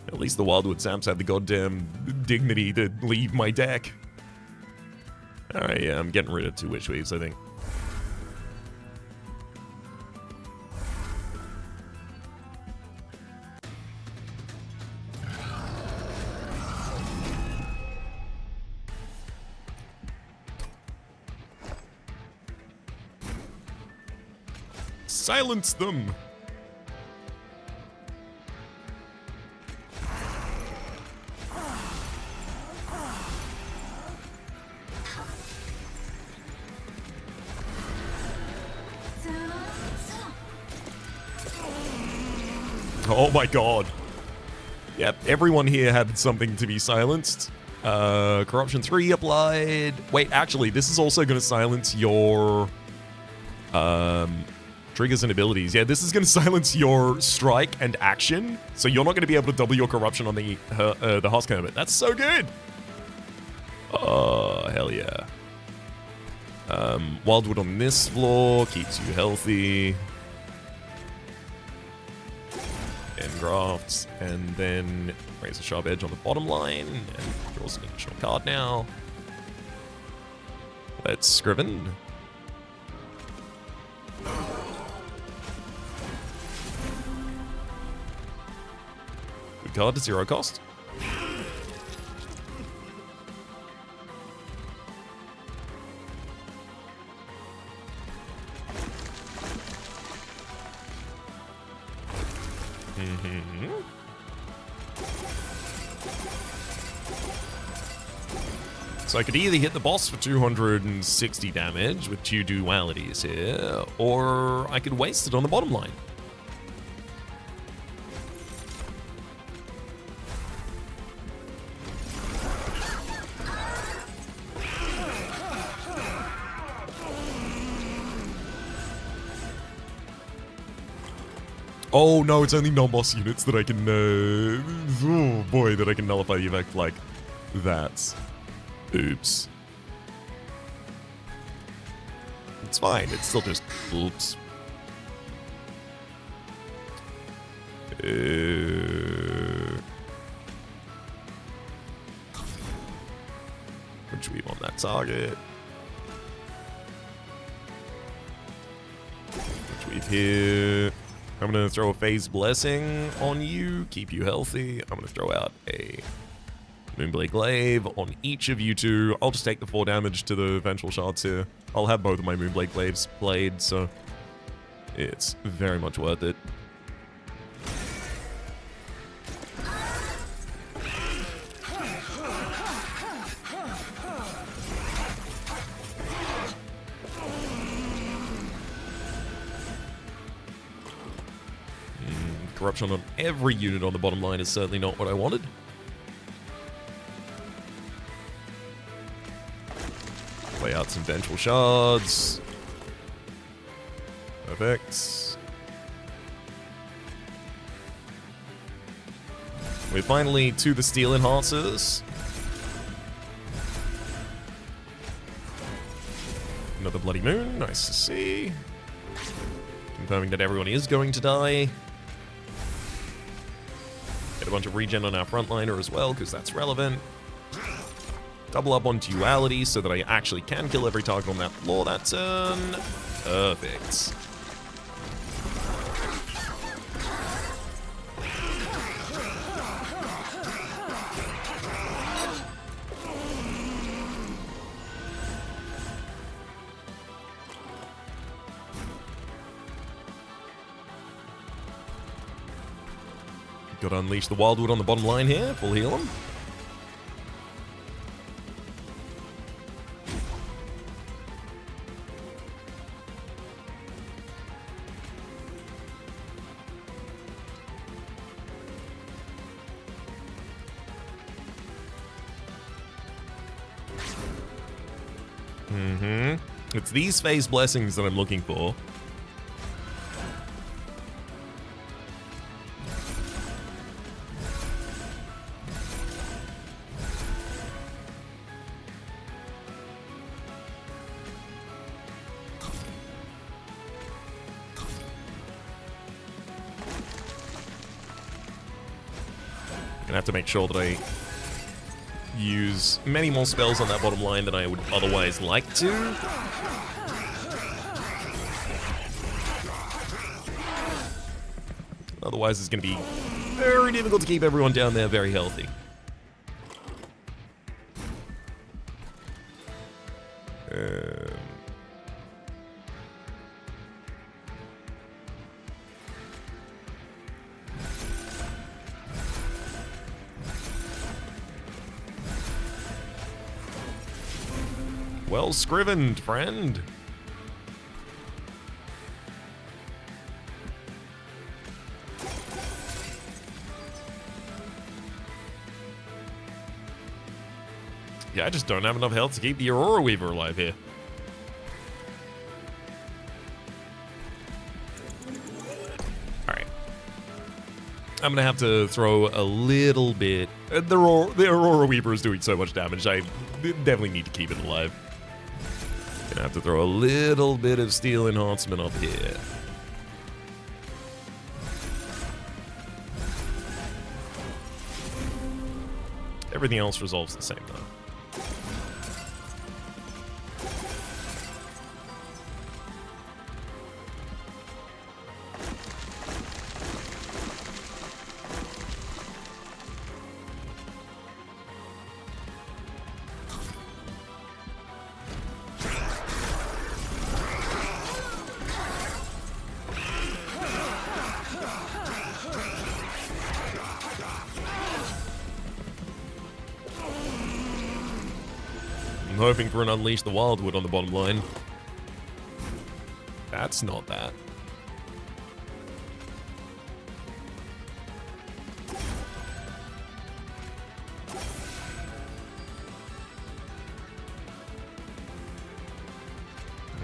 At least the Wildwood Saps had the goddamn dignity to leave my deck. Alright, yeah, I'm getting rid of 2 Witch Weaves, I think. Silence them! Oh my god. Yep, everyone here had something to be silenced. Corruption 3 applied. Wait, actually, this is also going to silence your Triggers and abilities. Yeah, this is going to silence your strike and action, so you're not going to be able to double your corruption on the Husk Hermit. That's so good. Oh, hell yeah. Wildwood on this floor keeps you healthy. Engrafts, and then raise a sharp edge on the bottom line, and draws an additional card now. Let's Scriven. Good card to 0 cost. So I could either hit the boss for 260 damage with 2 dualities here, or I could waste it on the bottom line. Oh no, it's only non-boss units that I can, oh boy, that I can nullify the effect like that. Oops. It's fine, it's still just oops. Retrieve on that target. Retrieve here. I'm going to throw a Phase Blessing on you, keep you healthy. I'm going to throw out a Moonblade Glaive on each of you two. I'll just take the 4 damage to the Vengeful Shards here. I'll have both of my Moonblade Glaives played, so it's very much worth it. Corruption on every unit on the bottom line is certainly not what I wanted. Play out some Vengeful Shards. Perfect. We're finally to the Steel Enhancers. Another Bloody Moon, nice to see. Confirming that everyone is going to die. Get a bunch of regen on our frontliner as well, because that's relevant. Double up on duality so that I actually can kill every target on that floor that turn. Perfect. Got to unleash the Wildwood on the bottom line here. Full heal him. It's these Phase Blessings that I'm looking for. Gonna have to make sure that I use many more spells on that bottom line than I would otherwise like to. Otherwise, it's going to be very difficult to keep everyone down there very healthy. Well scrivened, friend. Yeah, I just don't have enough health to keep the Aurora Weaver alive here. I'm gonna have to throw a little bit. The Aurora Weaver is doing so much damage, I definitely need to keep it alive. Gonna have to throw a little bit of Steel Enhancement up here. Everything else resolves the same though. I'm hoping for an Unleash the Wildwood on the bottom line. That's not that.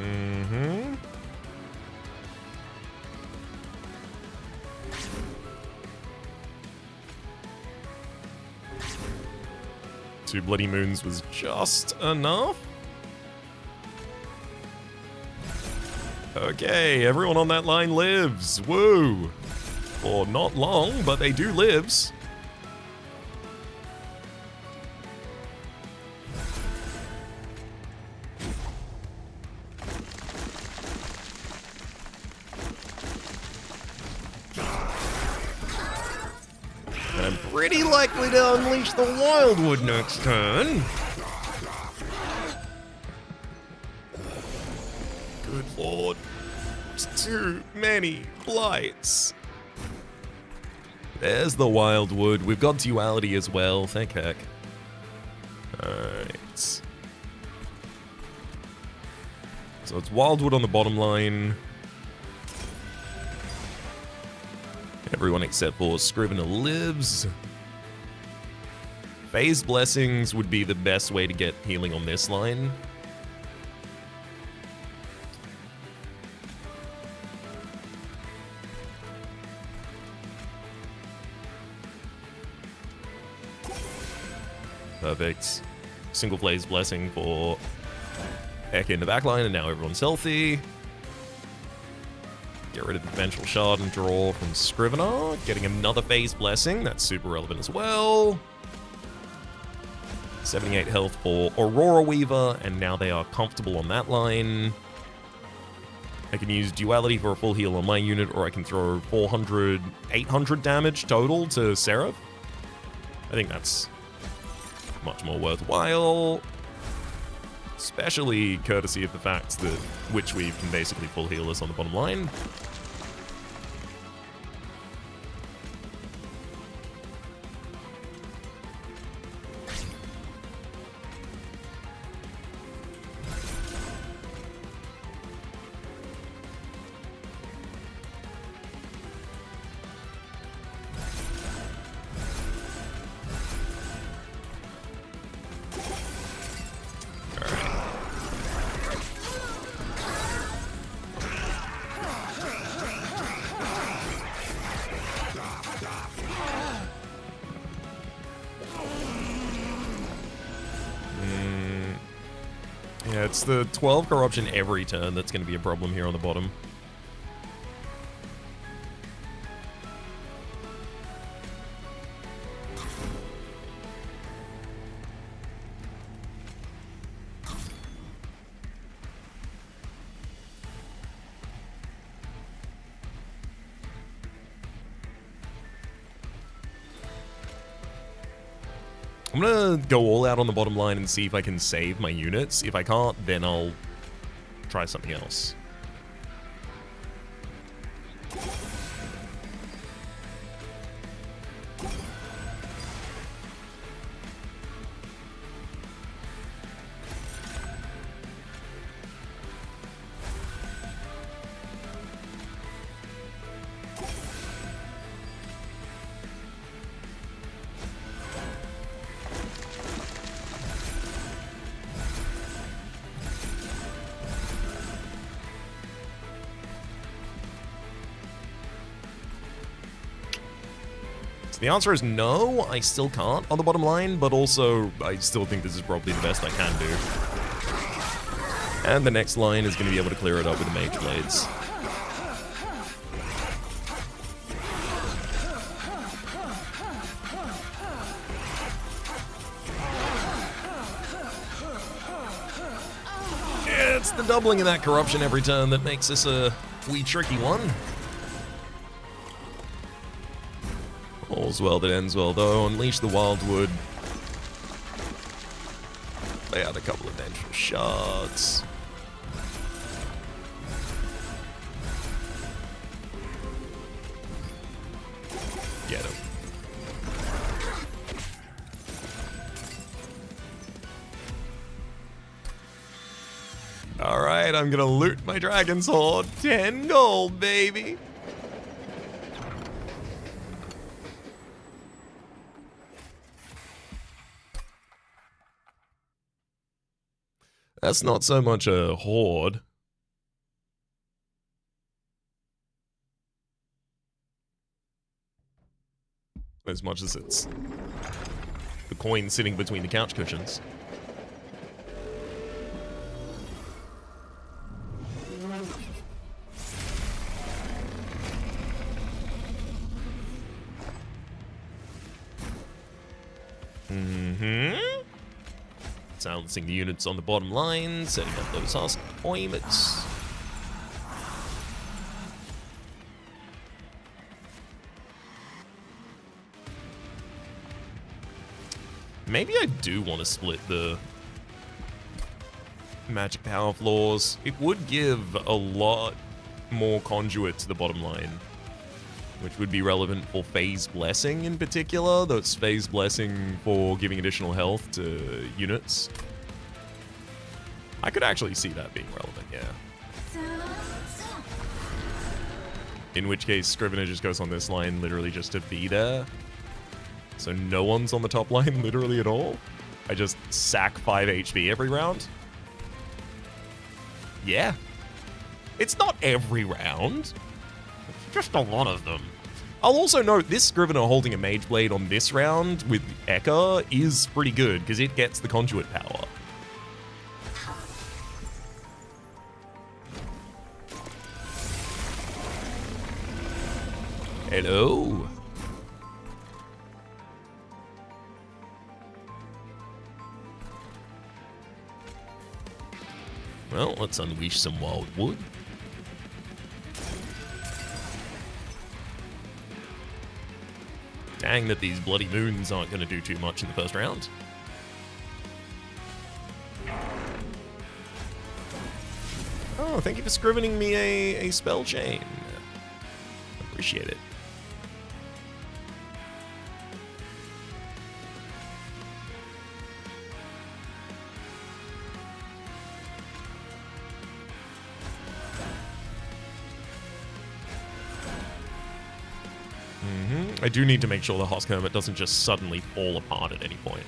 Mm-hmm. Two Bloody Moons was just enough. Okay, everyone on that line lives. Woo! For not long, but they do lives. And I'm pretty likely to unleash the Wildwood next turn. Good lord. There's too many blights. There's the Wildwood. We've got Duality as well. Thank heck. Alright. So it's Wildwood on the bottom line. Everyone except for Scrivener lives. Phase Blessings would be the best way to get healing on this line. Perfect. Single Phase Blessing for Ek in the backline, and now everyone's healthy. Get rid of the Vengeful Shard and draw from Scrivener. Getting another Phase Blessing. That's super relevant as well. 78 health for Aurora Weaver, and now they are comfortable on that line. I can use Duality for a full heal on my unit, or I can throw 400, 800 damage total to Seraph. I think that's much more worthwhile. Especially courtesy of the fact that Witchweave can basically full heal us on the bottom line. Yeah, it's the 12 corruption every turn that's going to be a problem here on the bottom. I'm gonna go all out on the bottom line and see if I can save my units. If I can't, then I'll try something else. So the answer is no, I still can't on the bottom line, but also I still think this is probably the best I can do. And the next line is going to be able to clear it up with the Mage Blades. It's the doubling of that corruption every turn that makes this a wee tricky one. All's well that ends well, though. Unleash the Wildwood. Lay out a couple of vengeful shards. Get him. Alright, I'm gonna loot my Dragon's Horde. 10 gold, baby! That's not so much a horde. As much as it's the coin sitting between the couch cushions. Silencing the units on the bottom line, setting up those husk deployments. Maybe I do want to split the magic power floors. It would give a lot more conduit to the bottom line, which would be relevant for Phase Blessing in particular, though it's Phase Blessing for giving additional health to units. I could actually see that being relevant, yeah. In which case, Scrivener just goes on this line literally just to be there. So no one's on the top line literally at all. I just sack 5 HP every round. Yeah. It's not every round. Just a lot of them. I'll also note this Scrivener holding a Mage Blade on this round with Ekka is pretty good because it gets the conduit power. Hello. Well, let's unleash some Wildwood. Dang that these bloody moons aren't going to do too much in the first round. Oh, thank you for scrivening me a spell chain. Appreciate it. I do need to make sure the Husk Hermit doesn't just suddenly fall apart at any point.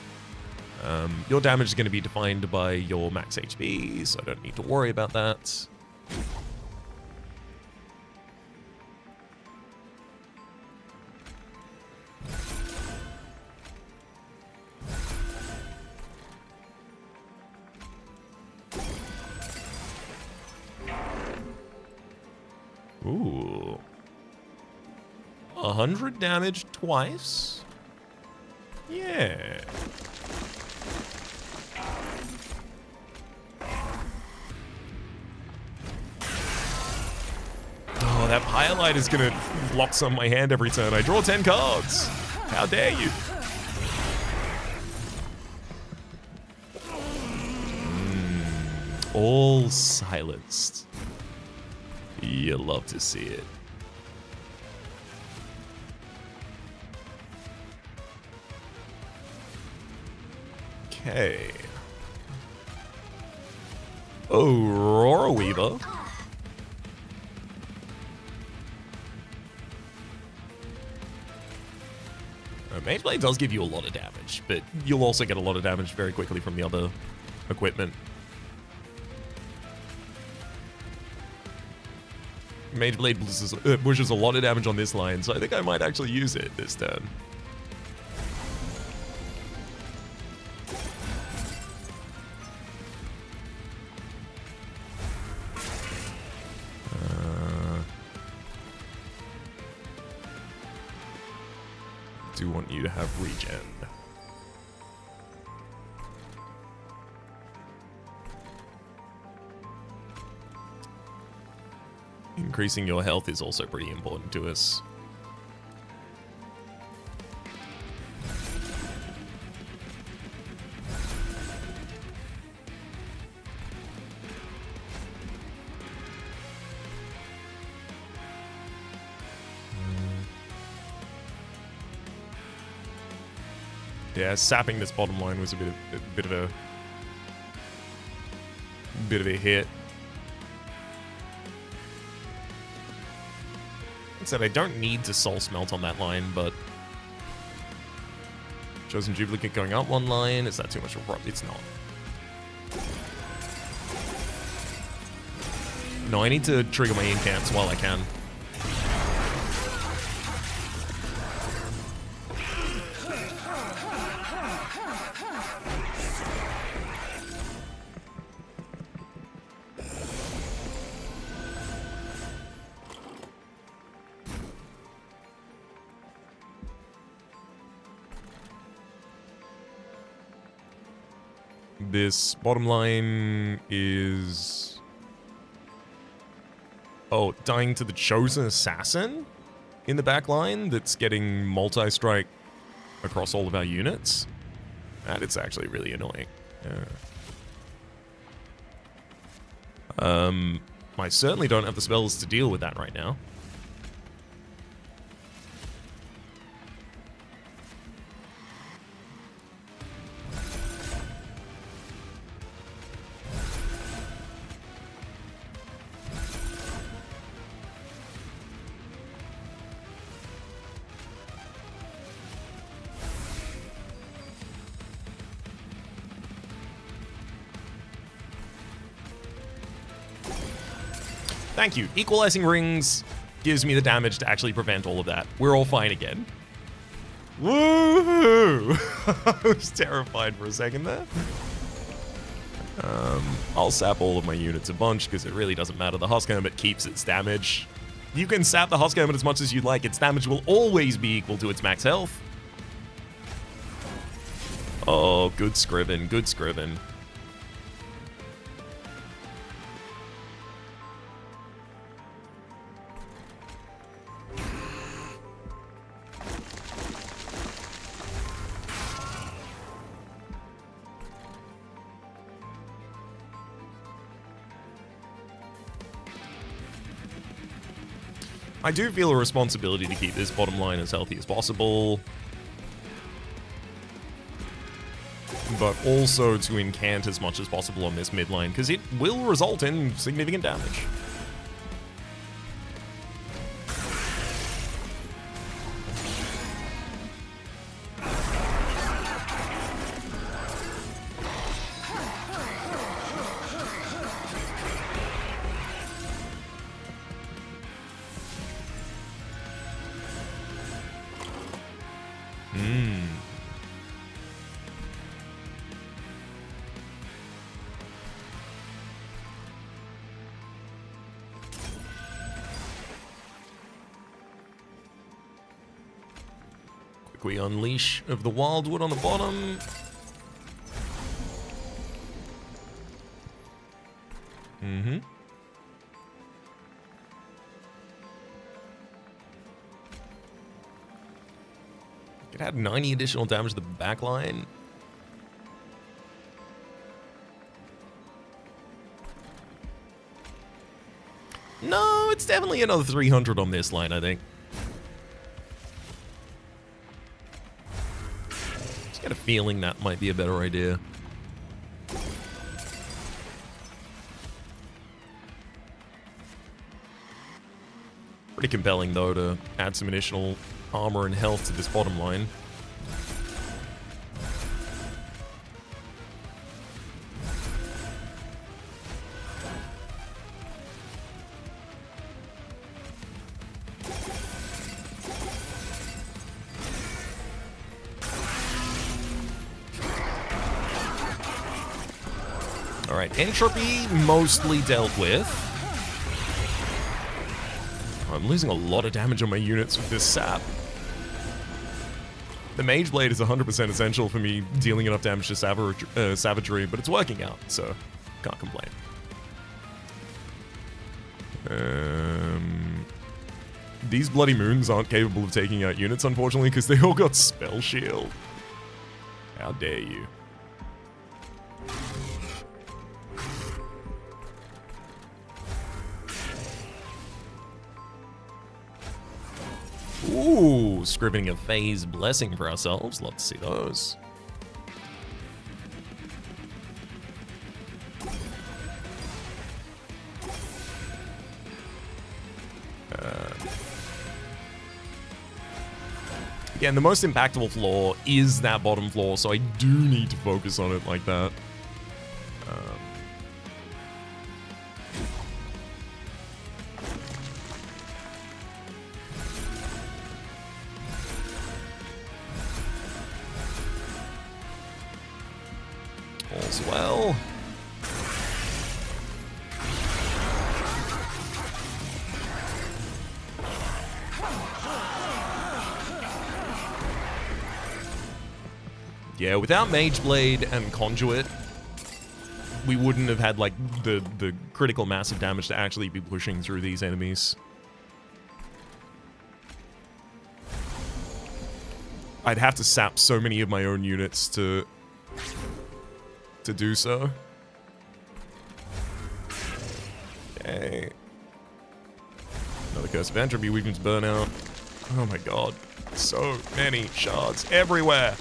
Your damage is going to be defined by your max HP, so I don't need to worry about that. Ooh. 100 damage twice? Yeah. Oh, that Pyolite is gonna lock some in my hand every turn. I draw 10 cards. How dare you? All silenced. You love to see it. Okay. Aurora Weaver. Mage Blade does give you a lot of damage, but you'll also get a lot of damage very quickly from the other equipment. Mage Blade pushes a lot of damage on this line, so I think I might actually use it this turn. do want you to have regen. Increasing your health is also pretty important to us. Yeah, sapping this bottom line was a bit of a hit. Like I said, I don't need to soul smelt on that line, but chosen duplicate going up one line, is that too much of a problem? It's not. No, I need to trigger my incants while I can. This bottom line is... Oh, dying to the chosen assassin in the back line that's getting multi-strike across all of our units. That is actually really annoying. Yeah. I certainly don't have the spells to deal with that right now. Thank you. Equalizing rings gives me the damage to actually prevent all of that. We're all fine again. Woohoo! I was terrified for a second there. I'll sap all of my units a bunch because it really doesn't matter. The Husk Hermit keeps its damage. You can sap the Husk Hermit as much as you like. Its damage will always be equal to its max health. Oh, good Scriven, good Scriven. I do feel a responsibility to keep this bottom line as healthy as possible, but also to incant as much as possible on this midline, because it will result in significant damage. We unleash of the Wildwood on the bottom. It had 90 additional damage to the back line. No, it's definitely another 300 on this line, I think. Just got a feeling that might be a better idea. Pretty compelling, though, to add some additional armor and health to this bottom line. Alright, entropy mostly dealt with. I'm losing a lot of damage on my units with this sap. The Mage Blade is 100% essential for me dealing enough damage to Savagery, but it's working out, so can't complain. These Bloody Moons aren't capable of taking out units, unfortunately, because they all got Spell Shield. How dare you. Ooh, scribbing a Phase Blessing for ourselves. Love to see those. Again, the most impactful floor is that bottom floor, so I do need to focus on it like that. All's well. Yeah, without Mage Blade and Conduit, we wouldn't have had like the critical massive damage to actually be pushing through these enemies. I'd have to sap so many of my own units to do so. Okay. Another Curse of Entropy, Weakness, Burnout. Oh my god. So many shards everywhere.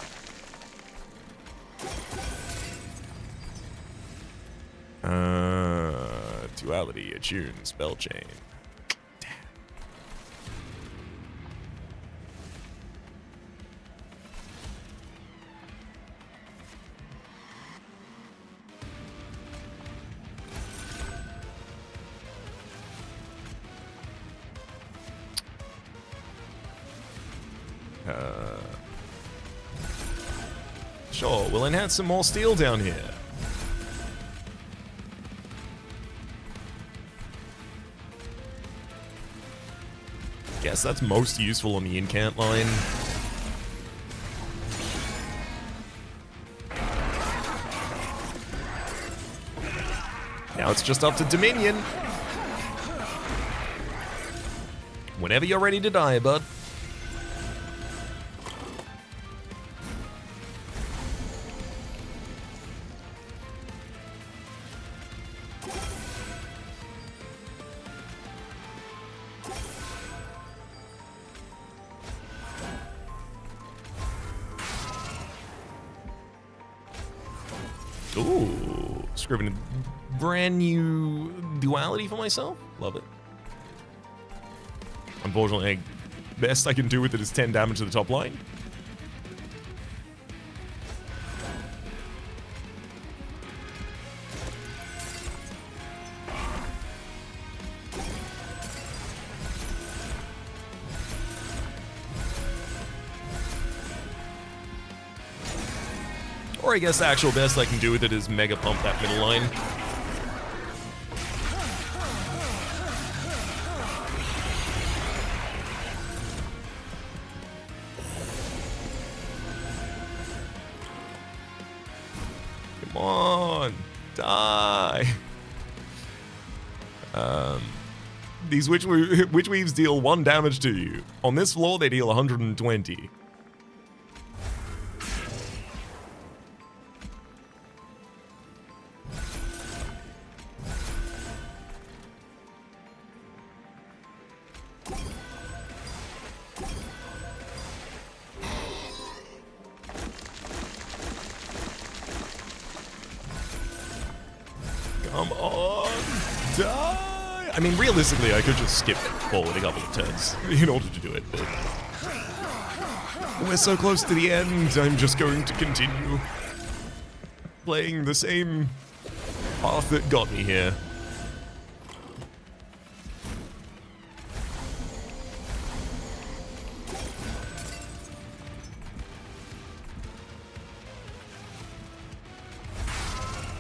Duality, Attune, Spell Chain. Sure, we'll enhance some more steel down here. Guess that's most useful on the incant line. Now it's just up to Dominion. Whenever you're ready to die, bud. Ooh, scribbing a brand new duality for myself. Love it. Unfortunately, best I can do with it is 10 damage to the top line. Or I guess the actual best I can do with it is mega pump that middle line. Come on, die. These Witch Weaves deal 1 damage to you. On this floor, they deal 120. Come on, die! I mean, realistically, I could just skip forward a couple of turns in order to do it, but we're so close to the end, I'm just going to continue playing the same path that got me here.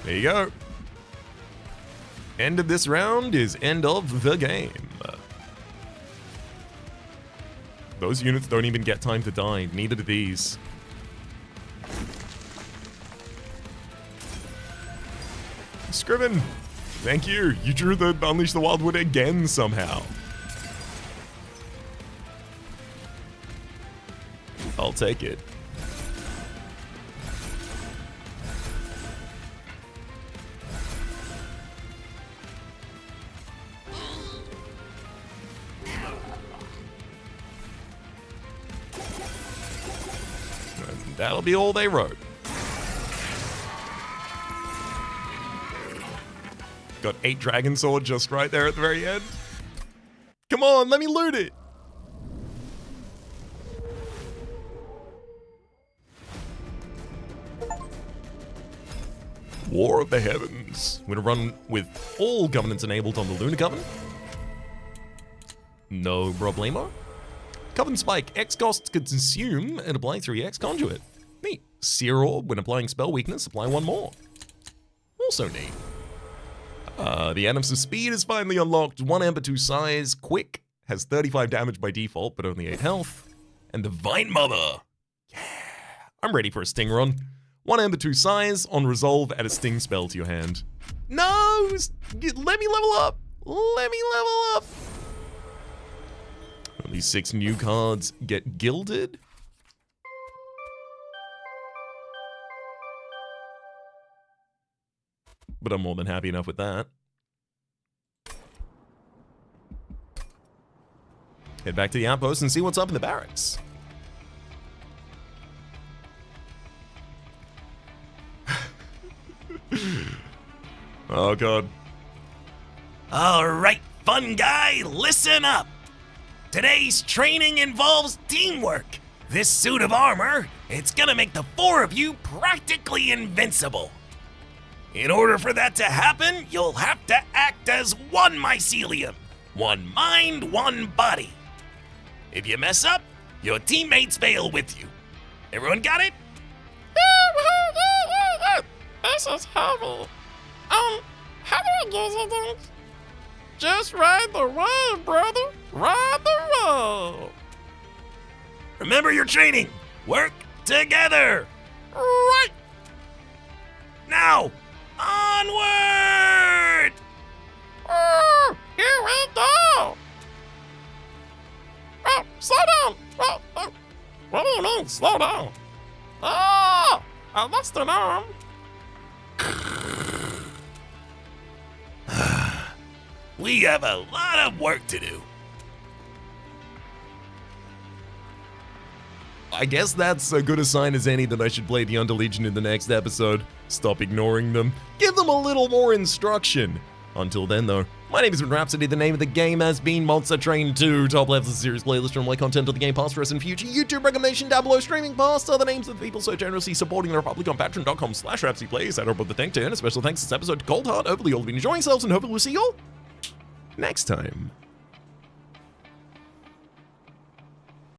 There you go. End of this round is end of the game. Those units don't even get time to die. Neither do these. Scriven, thank you. You drew the Unleash the Wildwood again somehow. I'll take it. And that'll be all they wrote. Got 8 Dragon Sword just right there at the very end. Come on, let me loot it. War of the Heavens. We're gonna run with all governance enabled on the Lunar Covenant. No problemo. Covenant Spike. X costs consume and apply 3x conduit. Neat. Seer Orb. When applying spell weakness, apply 1 more. Also neat. The Animus' speed is finally unlocked. 1 amp 2 size. Quick. Has 35 damage by default, but only 8 health. And the Vine Mother. Yeah. I'm ready for a Sting run. 1 amp 2 size. On resolve, add a Sting spell to your hand. No! Let me level up! Let me level up! Only 6 new cards get gilded. But I'm more than happy enough with that. Head back to the outpost and see what's up in the barracks. Oh god. Alright, fun guy, listen up. Today's training involves teamwork. This suit of armor, it's gonna make the 4 of you practically invincible. In order for that to happen, you'll have to act as one mycelium. One mind, one body. If you mess up, your teammates fail with you. Everyone got it? This is heavy. How do I use it then? Just ride the wave, brother. Ride the wave. Remember your training. Work together. Right. Now, onward! Here we go. Oh, slow down. What do you mean, slow down? I lost an arm. We have a lot of work to do. I guess that's as good a sign as any that I should play the Underlegion in the next episode. Stop ignoring them. Give them a little more instruction. Until then, though, my name is Rhapsody. The name of the game has been Monster Train 2. Top left of the series playlist from like content of the game past, present, future. YouTube recommendation down below. Streaming past are the names of the people so generously supporting the Republic on patreon.com/RhapsyPlays. I'd about the thank to, and a special thanks this episode to Cold Heart. Hopefully you'll have been enjoying yourselves, and hopefully we'll see you all next time.